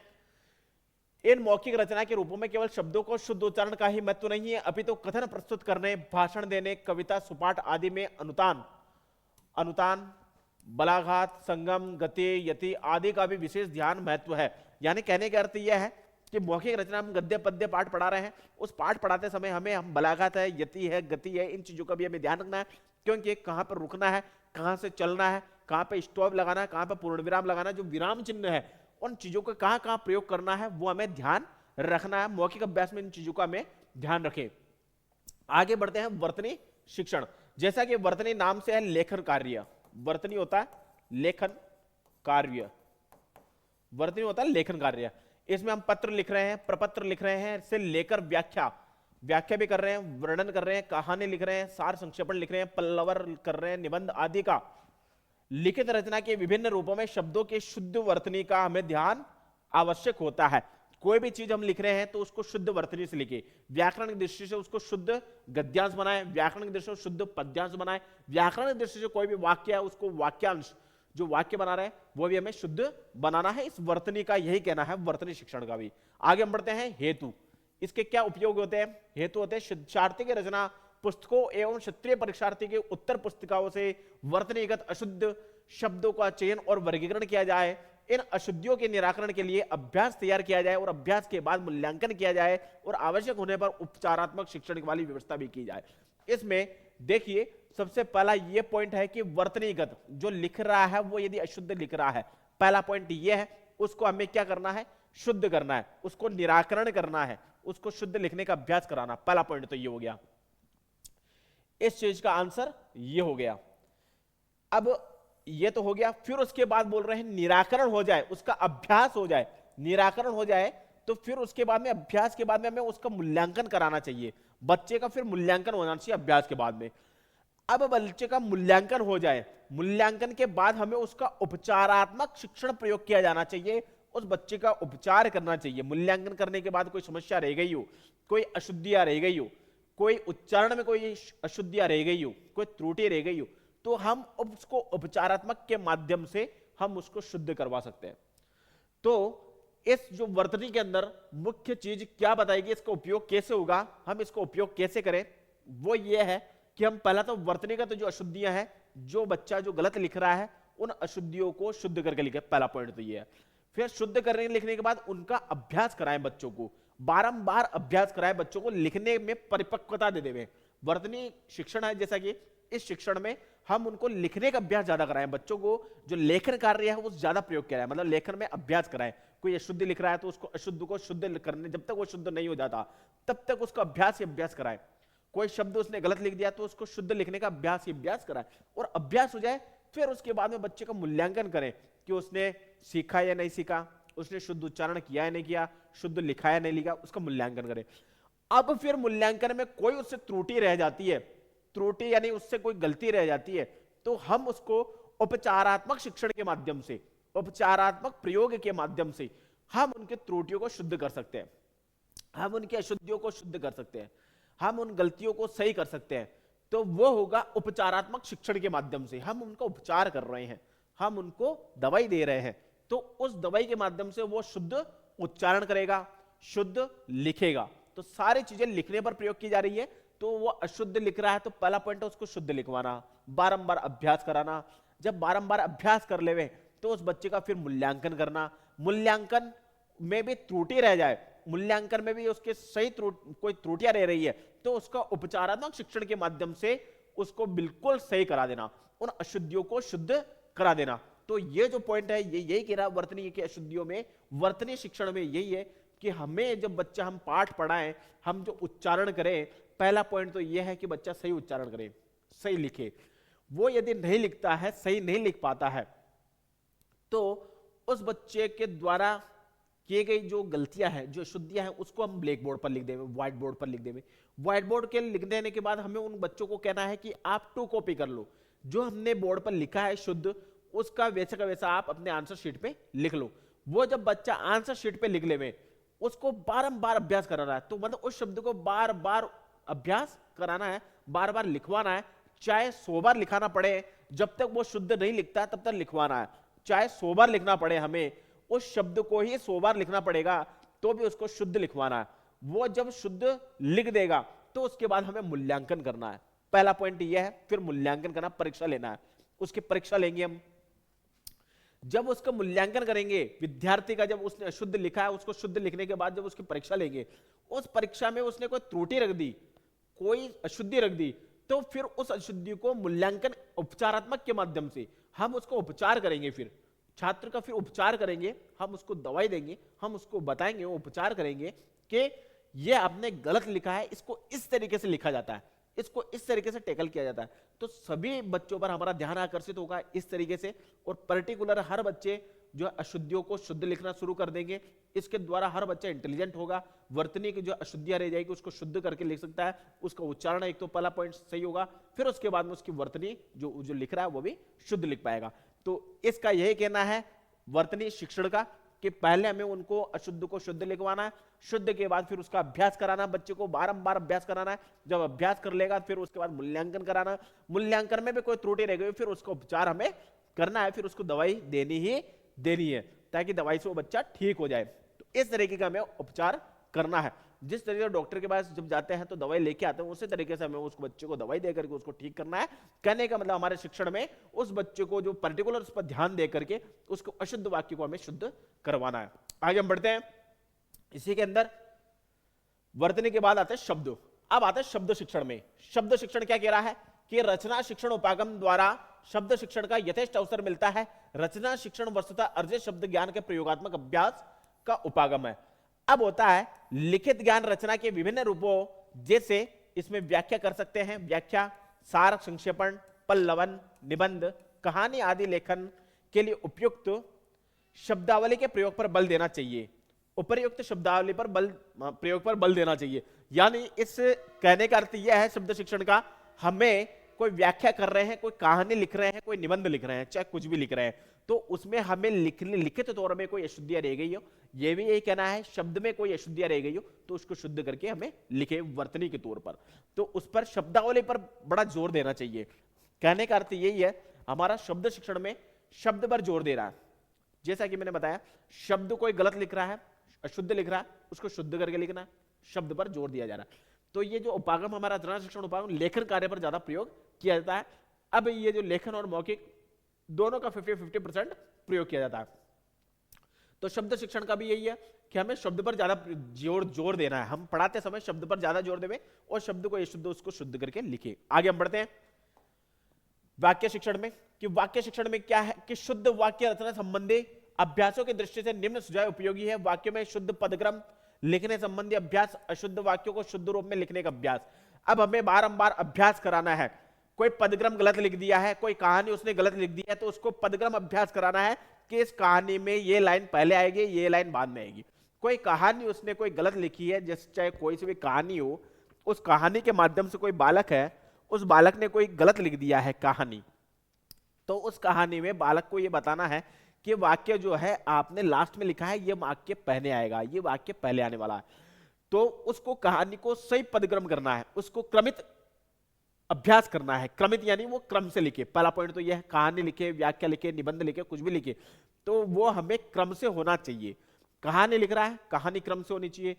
इन मौखिक रचना के रूपों में केवल शब्दों को शुद्ध उच्चारण का ही महत्व नहीं है, अपितु कथन प्रस्तुत करने, भाषण देने, कविता सुपाठ आदि में अनुतान, बलाघात, संगम, गति, यति आदि का भी विशेष ध्यान महत्व है। यानी कहने का अर्थ यह है कि मौखिक रचना हम गद्य पद्य पाठ पढ़ा रहे हैं, उस पाठ पढ़ाते समय हम बलाघात है, यति है, गति है, इन चीजों का भी हमें ध्यान रखना है, क्योंकि कहां पर रुकना है, कहां से चलना है, कहां पर स्टॉप लगाना है, कहां पर पूर्ण विराम लगाना, जो विराम चिन्ह है उन चीजों को कहां कहां प्रयोग करना है वो हमें ध्यान रखना है। मौखिक अभ्यास में इन चीजों का हमें ध्यान रखें। आगे बढ़ते हैं वर्तनी शिक्षण। जैसा कि वर्तनी नाम से है लेखन कार्य, वर्तनी होता है लेखन कार्य, वर्तनी होता है लेखन कार्य। इसमें हम पत्र लिख रहे हैं, प्रपत्र लिख रहे हैं, से लेकर व्याख्या भी कर रहे हैं, वर्णन कर रहे हैं, कहानी लिख रहे हैं, सार संक्षेपण लिख रहे हैं, पल्लवर कर रहे हैं, निबंध आदि का लिखित रचना के विभिन्न रूपों में शब्दों के शुद्ध वर्तनी का हमें ध्यान आवश्यक होता है। कोई भी चीज हम लिख रहे हैं तो उसको शुद्ध वर्तनी से लिखे, व्याकरण की दृष्टि से उसको शुद्ध गद्यांश बनाए, व्याकरण की दृष्टि से शुद्ध पद्यांश बनाए, व्याकरण की दृष्टि से कोई भी वाक्य है उसको वाक्यांश, जो वाक्य बना रहे हैं वो भी हमें शुद्ध बनाना है। इस वर्तनी का यही कहना है, वर्तनी शिक्षण का भी। आगे हम बढ़ते हैं हेतु। इसके क्या उपयोग होते हैं? हेतु होते हैं शिक्षार्थी की रचना पुस्तकों एवं क्षेत्रीय परीक्षार्थी के उत्तर पुस्तिकाओं से वर्तनीगत अशुद्ध शब्दों का चयन और वर्गीकरण किया जाए, इन अशुद्धियों के निराकरण के लिए अभ्यास तैयार किया जाए और अभ्यास के बाद मूल्यांकन किया जाए और आवश्यक होने पर उपचारात्मक शिक्षण वाली व्यवस्था भी की जाए। इसमें देखिए सबसे पहला यह पॉइंट है कि वर्तनीगत जो लिख रहा है वो यदि अशुद्ध लिख रहा है, पहला पॉइंट यह है, उसको हमें क्या करना है? शुद्ध करना है, उसको निराकरण करना है, उसको शुद्ध लिखने का अभ्यास कराना। पहला पॉइंट तो ये हो गया, इस चीज का आंसर ये हो गया। अब ये तो हो गया, फिर उसके बाद बोल रहे हैं निराकरण हो जाए, उसका अभ्यास हो जाए, निराकरण हो जाए तो फिर उसके बाद में अभ्यास के बाद में हमें उसका मूल्यांकन कराना चाहिए। बच्चे का फिर मूल्यांकन होना चाहिए अभ्यास के बाद में। अब बच्चे का मूल्यांकन हो जाए, मूल्यांकन के बाद हमें उसका उपचारात्मक शिक्षण प्रयोग किया जाना चाहिए, उस बच्चे का उपचार करना चाहिए। मूल्यांकन करने के बाद कोई समस्या रह गई हो, कोई अशुद्धियां रह गई हो, कोई उच्चारण में कोई अशुद्धियां रह गई हो, कोई त्रुटि रह गई हो, तो हम उसको उपचारात्मक के माध्यम से हम उसको शुद्ध करवा सकते हैं। तो इस जो वर्तनी के अंदर मुख्य चीज क्या बताएगी, इसका उपयोग कैसे होगा, हम इसको उपयोग कैसे करें, वो ये है कि हम पहला तो वर्तनी का तो जो अशुद्धियां हैं, जो बच्चा जो गलत लिख रहा है उन अशुद्धियों को शुद्ध करके लिखे, पहला पॉइंट तो ये है। फिर शुद्ध करने लिखने के बाद उनका अभ्यास कराएं बच्चों को, बारंबार अभ्यास कराएं बच्चों को, लिखने में परिपक्वता दे देवे। वर्तनी शिक्षण है, जैसा कि इस शिक्षण में हम उनको लिखने का अभ्यास ज्यादा कराएं, बच्चों को जो लेखन कार्य है वो ज्यादा प्रयोग कराएं, मतलब लेखन में अभ्यास कराएं। कोई अशुद्ध लिख रहा है तो उसको अशुद्ध को शुद्ध करने, जब तक वो शुद्ध नहीं हो जाता तब तक उसका अभ्यास ही अभ्यास कराएं। कोई शब्द उसने गलत लिख दिया तो उसको शुद्ध लिखने का अभ्यास ही अभ्यास कराएं, और अभ्यास हो जाए फिर उसके बाद में बच्चे का मूल्यांकन करें कि उसने सीखा या नहीं सीखा, उसने शुद्ध उच्चारण किया या नहीं किया, शुद्ध लिखा या नहीं लिखा, उसका मूल्यांकन करें। अब फिर मूल्यांकन में कोई उससे त्रुटि रह जाती है, त्रुटि यानी उससे कोई गलती रह जाती है, तो हम उसको उपचारात्मक शिक्षण के माध्यम से, उपचारात्मक प्रयोग के माध्यम से हम उनके त्रुटियों को शुद्ध कर सकते हैं, हम उनकी अशुद्धियों को शुद्ध कर सकते हैं, हम उन गलतियों को सही कर सकते हैं। तो वो होगा उपचारात्मक शिक्षण के माध्यम से। हम उनका उपचार कर रहे हैं, हम उनको दवाई दे रहे हैं, तो उस दवाई के माध्यम से वो शुद्ध उच्चारण करेगा, शुद्ध लिखेगा। तो सारी चीजें लिखने पर प्रयोग की जा रही है। तो वो अशुद्ध लिख रहा है तो पहला पॉइंट है उसको शुद्ध लिखवाना, बारंबार अभ्यास कराना। जब बारंबार अभ्यास कर लेवे तो उस बच्चे का फिर मूल्यांकन करना, मूल्यांकन में भी त्रुटि रह जाए, मूल्यांकन में भी उसके सही कोई त्रुटियां रह रही है तो उसका उपचारात्मक शिक्षण के माध्यम से उसको बिल्कुल सही करा देना, उन अशुद्धियों को शुद्ध करा देना। तो ये जो पॉइंट है ये यही कह रहा है वर्तनी की अशुद्धियों में, वर्तनी शिक्षण में यही है कि हमें जब बच्चा हम पाठ पढ़ाएं, हम जो उच्चारण करें, पहला पॉइंट तो यह है कि बच्चा सही उच्चारण करे, सही लिखे। वो यदि नहीं लिखता है, सही नहीं लिख पाता है, तो उस बच्चे के द्वारा किए गई जो गलतियां हैं, जो अशुद्धियां हैं, उसको हम ब्लैक बोर्ड पर लिख देंगे, व्हाइट बोर्ड पर लिख देंगे। व्हाइट बोर्ड के लिख देने के बाद हमें उन बच्चों को कहना है कि आप 2 कॉपी कर लो, जो हमने बोर्ड पर लिखा है शुद्ध, उसका वैसा का वैसा आप अपने आंसर शीट पे लिख लो। वो जब बच्चा आंसर शीट पे लिख ले, उसको बारंबार अभ्यास कराना है। तो मतलब उस शब्द को बार बार अभ्यास कराना है, बार बार लिखवाना है, चाहे 100 बार लिखाना पड़े, जब तक वो शुद्ध नहीं लिखता तब तक लिखवाना है। चाहे 100 बार लिखना पड़े, हमें उस शब्द को ही 100 बार लिखना पड़ेगा, तो भी उसको शुद्ध लिखवाना है। वो जब शुद्ध लिख देगा तो उसके बाद हमें मूल्यांकन करना है। पहला पॉइंट यह है। फिर मूल्यांकन करना, परीक्षा लेना है। उसकी परीक्षा लेंगे हम। जब उसका मूल्यांकन करेंगे विद्यार्थी का, जब उसने अशुद्ध लिखा है, उसको शुद्ध लिखने के बाद जब उसकी परीक्षा लेंगे, उस परीक्षा में उसने कोई त्रुटि रख दी, कोई अशुद्धि रख दी, तो फिर उस अशुद्धि को मूल्यांकन उपचारात्मक के माध्यम से हम उसको उपचार करेंगे। फिर छात्र का फिर उपचार करेंगे, हम उसको दवाई देंगे, हम उसको बताएंगे, वो उपचार करेंगे कि ये आपने गलत लिखा है, इसको इस तरीके से लिखा जाता है, इसको इस तरीके से टैकल किया जाता है। तो सभी बच्चों पर हमारा ध्यान आकर्षित होगा इस तरीके से, और पर्टिकुलर हर बच्चे जो अशुद्धियों को शुद्ध लिखना शुरू कर देंगे। इसके द्वारा हर बच्चा इंटेलिजेंट होगा, वर्तनी की जो अशुद्धियां रह जाएगी उसको शुद्ध करके लिख सकता है, उसका उच्चारण एक तो पहला पॉइंट सही होगा, फिर उसके बाद में उसकी वर्तनी जो लिख रहा है वो भी शुद्ध लिख पाएगा। तो इसका यही कहना है वर्तनी शिक्षण का, कि पहले हमें उनको अशुद्ध को शुद्ध लिखवाना है, शुद्ध के बाद फिर उसका अभ्यास कराना है, बच्चे को बारंबार अभ्यास कराना है। जब अभ्यास कर लेगा फिर उसके बाद मूल्यांकन कराना है। मूल्यांकन में भी कोई त्रुटि रह गई फिर उसका उपचार हमें करना है, फिर उसको दवाई देनी ही देनी है, ताकि दवाई से वो बच्चा ठीक हो जाए। तो इस तरीके का हमें उपचार करना है। जिस तरीके से डॉक्टर के पास जब जाते हैं तो दवाई लेके आते हैं, उसी तरीके से हमें उसको बच्चे को दवाई देकर के उसको ठीक करना है। कहने का मतलब हमारे शिक्षण में उस बच्चे को जो पर्टिकुलर उस पर ध्यान दे करके उसको अशुद्ध वाक्य को हमें शुद्ध करवाना है। आगे हम बढ़ते हैं। इसी के अंदर वर्तनी के बाद आते हैं शब्द। अब आते हैं शब्द शिक्षण में। शब्द शिक्षण क्या कह रहा है कि रचना शिक्षण उपागम द्वारा शब्द शिक्षण का यथेष्ट अवसर मिलता है। रचना शिक्षण वस्तुतः अर्जित शब्द ज्ञान के प्रयोगात्मक अभ्यास का उपागम है। अब होता है लिखित ज्ञान रचना के विभिन्न रूपों, जैसे इसमें व्याख्या कर सकते हैं, व्याख्या, सार, संक्षेपण, पल्लवन, निबंध, कहानी आदि लेखन के लिए उपयुक्त शब्दावली के प्रयोग पर बल देना चाहिए। उपर्युक्त शब्दावली पर प्रयोग पर बल देना चाहिए। यानी इस कहने का अर्थ यह है शब्द शिक्षण का, हमें कोई व्याख्या कर रहे हैं, कोई कहानी लिख रहे हैं, कोई निबंध लिख रहे हैं, चाहे कुछ भी लिख रहे हैं, तो उसमें हमें लिखित तौर में कोई अशुद्धियां रह गई हो, यह भी यही कहना है, शब्द में कोई अशुद्धियां रह गई हो तो उसको शुद्ध करके हमें लिखे वर्तनी के तौर पर। तो उस पर शब्दावली पर बड़ा जोर देना चाहिए। कहने का अर्थ यही है, हमारा शब्द शिक्षण में शब्द पर जोर दे रहा है। जैसा कि मैंने बताया, शब्द कोई गलत लिख रहा है, अशुद्ध लिख रहा है, उसको शुद्ध करके लिखना है, शब्द पर जोर दिया जा रहा है। तो ये जो उपागम हमारा रचना शिक्षण उपागम लेखन कार्य पर ज्यादा प्रयोग किया जाता है। अब ये जो लेखन और मौखिक दोनों का 50-50% प्रयोग किया जाता है। तो शब्द शिक्षण का भी यही है कि हमें शब्द पर ज्यादा जोर देना है। हम पढ़ाते समय शब्द पर ज्यादा जोर देवे और शब्द को शुद्ध उसको शुद्ध करके लिखे। आगे हम बढ़ते हैं वाक्य शिक्षण में। कि वाक्य शिक्षण में क्या है कि शुद्ध वाक्य रचना संबंधी अभ्यासों की दृष्टि से निम्न सुझाव उपयोगी है। वाक्य में शुद्ध पदक्रम लिखने संबंधी अभ्यास, अशुद्ध वाक्यों को शुद्ध रूप में लिखने का अभ्यास। अब हमें बारंबार अभ्यास कराना है। कोई पदक्रम गलत लिख दिया है, कोई कहानी उसने गलत लिख दी है, तो उसको पदक्रम अभ्यास कराना है कि इस कहानी में ये लाइन पहले आएगी, ये लाइन बाद में आएगी। कोई कहानी उसने कोई गलत लिखी है, जैसे चाहे कोई सी भी कहानी हो, उस कहानी के माध्यम से कोई बालक है, उस बालक ने कोई गलत लिख दिया है कहानी, तो उस कहानी में बालक को ये बताना है कि वाक्य जो है आपने लास्ट में लिखा है, ये वाक्य पहले आएगा, ये वाक्य पहले आने वाला है। तो उसको कहानी को सही पदक्रम करना है, उसको क्रमित अभ्यास करना है। क्रमित यानी वो क्रम से लिखे। पहला पॉइंट तो यह है, कहानी लिखे, व्याख्या लिखे, निबंध लिखे, कुछ भी लिखे, तो वो हमें क्रम से होना चाहिए। कहानी लिख रहा है, कहानी क्रम से होनी चाहिए।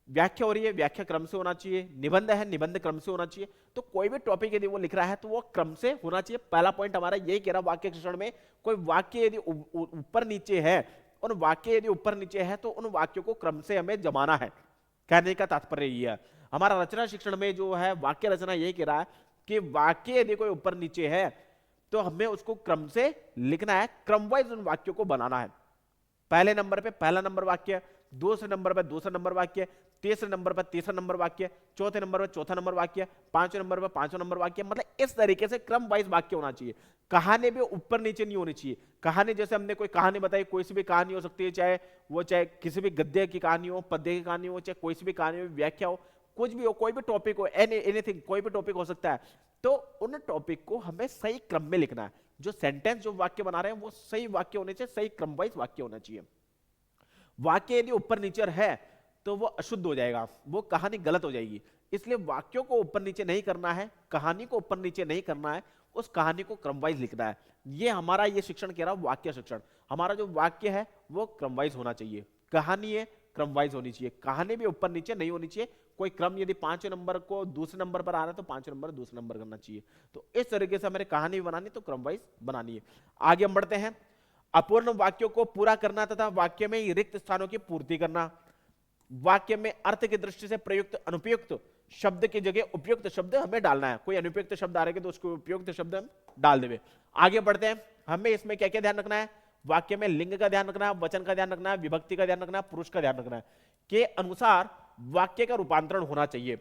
व्याख्या हो रही है, व्याख्या क्रम से होना चाहिए। निबंध है, निबंध क्रम से होना चाहिए। तो कोई भी टॉपिक यदि वो लिख रहा है तो वो क्रम से होना चाहिए। पहला पॉइंट हमारा यही कह रहा, वाक्य शिक्षण में कोई वाक्य यदि ऊपर नीचे है, उन वाक्य यदि ऊपर नीचे है तो उन वाक्यों को क्रम से हमें जमाना है। कहने का तात्पर्य यह है। हमारा रचना शिक्षण में जो है वाक्य रचना यही कह रहा है कि वाक्य यदि कोई ऊपर नीचे है तो हमें उसको क्रम से लिखना है, क्रम वाइज उन वाक्यों को बनाना है। पहले नंबर पे पहला नंबर वाक्य, दूसरे नंबर पे दूसरा नंबर वाक्य, तीसरे नंबर पर तीसरा नंबर वाक्य, चौथे नंबर पर चौथा नंबर वाक्य, पांचवें नंबर पर पांचवा नंबर वाक्य। मतलब इस तरीके से क्रम वाइज वाक्य होना चाहिए। कहानी भी ऊपर नीचे नहीं होनी चाहिए। कहानी जैसे हमने कोई कहानी बताई, कोई सी भी कहानी हो सकती है, चाहे किसी भी गद्य की कहानी हो, पद्य की कहानी हो, चाहे कोई सी भी कहानी हो, व्याख्या हो, कुछ भी हो, कोई भी टॉपिक हो, एनीथिंग, कोई भी टॉपिक हो सकता है। तो उन टॉपिक को हमें सही क्रम में लिखना है। जो सेंटेंस जो वाक्य बना रहे हैं वो सही वाक्य होने चाहिए, सही क्रम वाइज वाक्य होना चाहिए। वाक्य यदि ऊपर नीचे है तो वो अशुद्ध हो जाएगा, वो कहानी गलत हो जाएगी। इसलिए वाक्यों को ऊपर नीचे नहीं करना है, कहानी को ऊपर नीचे नहीं करना है, उस कहानी को क्रम वाइज लिखना है। ये हमारा ये शिक्षण कह रहा हूं, वाक्य शिक्षण। हमारा जो वाक्य है वो क्रम वाइज होना चाहिए, कहानी है क्रम वाइज होनी चाहिए, कहानी भी ऊपर नीचे नहीं होनी चाहिए। कोई क्रम यदि पांचवें नंबर को दूसरे नंबर पर आ रहा है तो पांचवें नंबर दूसरे नंबर करना चाहिए। तो इस तरीके से हमारे कहानी बनानी तो क्रम वाइज बनानी है। आगे हम बढ़ते हैं। अपूर्ण वाक्यों को पूरा करना तथा वाक्य में रिक्त स्थानों की पूर्ति करना। वाक्य में अर्थ की दृष्टि से प्रयुक्त अनुपयुक्त शब्द की जगह उपयुक्त शब्द हमें डालना है। कोई अनुपयुक्त शब्द आ रहे हैं तो उसको उपयुक्त शब्द हम डाल देंगे। आगे बढ़ते हैं। हमें इसमें क्या क्या ध्यान रखना है? वाक्य में लिंग का ध्यान रखना है, वचन का ध्यान रखना है, विभक्ति का ध्यान रखना है, पुरुष का ध्यान रखना है के अनुसार वाक्य का रूपांतरण होना चाहिए।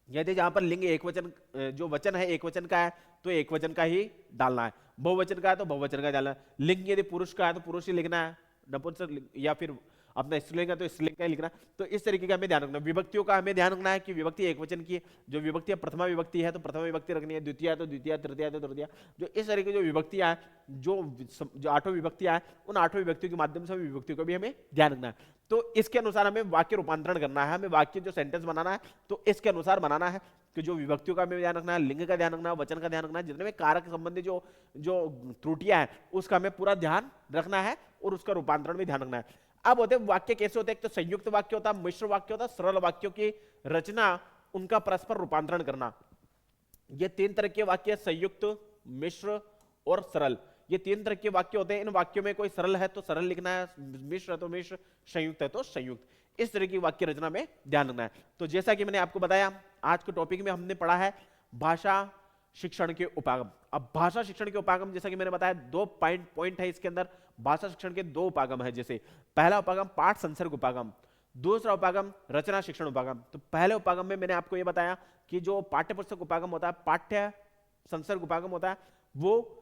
यदि जहां पर लिंग एक वचन, जो वचन है एक वचन का है तो एक वचन का ही डालना है, बहुवचन का है तो बहुवचन का डालना है। लिंग यदि पुरुष का है तो पुरुष ही लिखना है, नपुंसक या फिर अपना स्त्रीलिंग है तो स्त्रीलिंग का ही लिखना। तो इस तरीके का हमें ध्यान रखना है। विभक्तियों का हमें ध्यान रखना है कि विभक्ति एक वचन की, जो विभक्ति है प्रथमा विभक्ति है तो प्रथमा विभक्ति रखनी है, द्वितीय है तो द्वितीय, तृतीय है तो तृतीय। जो इस तरीके जो विभक्तियां हैं, जो आठों विभक्तियां हैं, उन आठों विभक्तियों के माध्यम से विभक्तियों को भी हमें ध्यान रखना है। तो इसके अनुसार हमें वाक्य रूपांतरण करना है, हमें वाक्य जो सेंटेंस बनाना है तो इसके अनुसार बनाना है कि जो विभक्तियों का हमें ध्यान रखना है, लिंग का ध्यान रखना है, वचन का ध्यान रखना है, जितने भी कारक संबंधी जो जो त्रुटियां हैं उसका हमें पूरा ध्यान रखना है और उसका रूपांतरण भी ध्यान रखना है। अब होते वाक्य कैसे होते हैं? एक तो संयुक्त वाक्य होता है, मिश्र वाक्य होता है, सरल वाक्यों की रचना, उनका परस्पर रूपांतरण करना। ये तीन तरह के वाक्य, संयुक्त, मिश्र और सरल, ये तीन तरह के वाक्य होते हैं। इन वाक्यों में कोई सरल है तो सरल लिखना है, मिश्र है तो मिश्र, संयुक्त है तो संयुक्त। इस तरह की वाक्य रचना में ध्यान रखना है। तो जैसा कि मैंने आपको बताया, आज के टॉपिक में हमने पढ़ा है भाषा शिक्षण के उपागम। अब भाषा शिक्षण के उपागम, जैसा कि मैंने बताया, दो पॉइंट है इसके अंदर। भाषा शिक्षण के दो उपागम है। जैसे पहला उपागम पाठ संसर्ग उपागम, दूसरा उपागम रचना शिक्षण उपागम। तो पहले उपागम में मैंने आपको यह बताया कि जो पाठ्य पुस्तक उपागम होता है, पाठ्य संसर्ग उपागम होता है, वो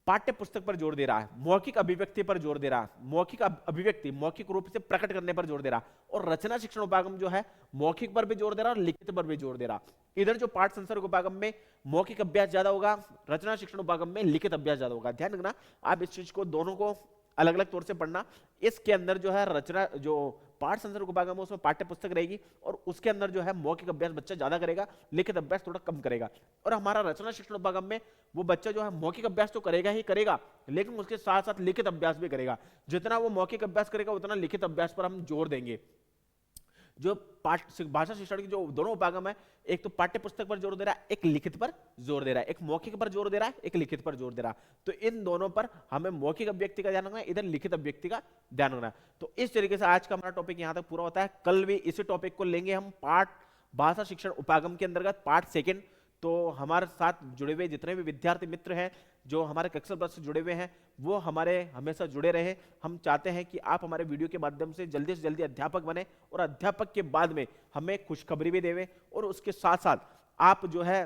पाठ्य पुस्तक पर जोर दे रहा है, मौखिक अभिव्यक्ति पर जोर दे रहा है, मौखिक अभिव्यक्ति मौखिक रूप से प्रकट करने पर जोर दे रहा है। और रचना शिक्षण उपागम जो है मौखिक पर भी जोर दे रहा है और लिखित पर भी जोर दे रहा है। इधर जो पाठ संसर्ग उपागम में मौखिक अभ्यास ज्यादा होगा, रचना शिक्षण उपागम में लिखित अभ्यास ज्यादा होगा। ध्यान रखना, आप इस चीज को दोनों को अलग अलग तौर से पढ़ना। इसके अंदर जो है रचना, जो पाठ संसर्ग उपागम है उसमें पाठ्य पुस्तक रहेगी और उसके अंदर जो है मौखिक अभ्यास बच्चा ज्यादा करेगा, लिखित अभ्यास थोड़ा कम करेगा। और हमारा रचना शिक्षण उपागम में वो बच्चा जो है मौखिक अभ्यास तो करेगा ही करेगा, लेकिन उसके साथ साथ लिखित अभ्यास भी करेगा। जितना वो मौखिक अभ्यास करेगा उतना लिखित अभ्यास पर हम जोर देंगे। जो भाषा शिक्षण की जो दोनों उपागम है, एक तो पाठ्य पुस्तक पर जोर दे रहा है, एक लिखित पर जोर दे रहा है, एक मौखिक पर जोर दे रहा है, एक लिखित पर जोर दे रहा है। तो इन दोनों पर हमें मौखिक अभिव्यक्ति का ध्यान रखना है, इधर लिखित अभिव्यक्ति का ध्यान रखना है। तो इस तरीके से आज का हमारा टॉपिक यहां तक पूरा होता है। कल भी इसी टॉपिक को लेंगे हम पाठ भाषा शिक्षण उपागम के अंतर्गत पार्ट सेकेंड। तो हमारे साथ जुड़े हुए जितने भी विद्यार्थी मित्र हैं जो हमारे कक्षा प्लस से जुड़े हुए हैं वो हमारे हमेशा जुड़े रहे। हम चाहते हैं कि आप हमारे वीडियो के माध्यम से जल्दी अध्यापक बने और अध्यापक के बाद में हमें खुशखबरी भी देवें, और उसके साथ साथ आप जो है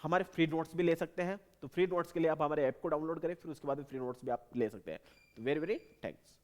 हमारे फ्री नोट्स भी ले सकते हैं। तो फ्री नोट्स के लिए आप हमारे ऐप को डाउनलोड करें, फिर उसके बाद फ्री नोट्स भी आप ले सकते हैं। तो वेरी वेरी थैंक्स।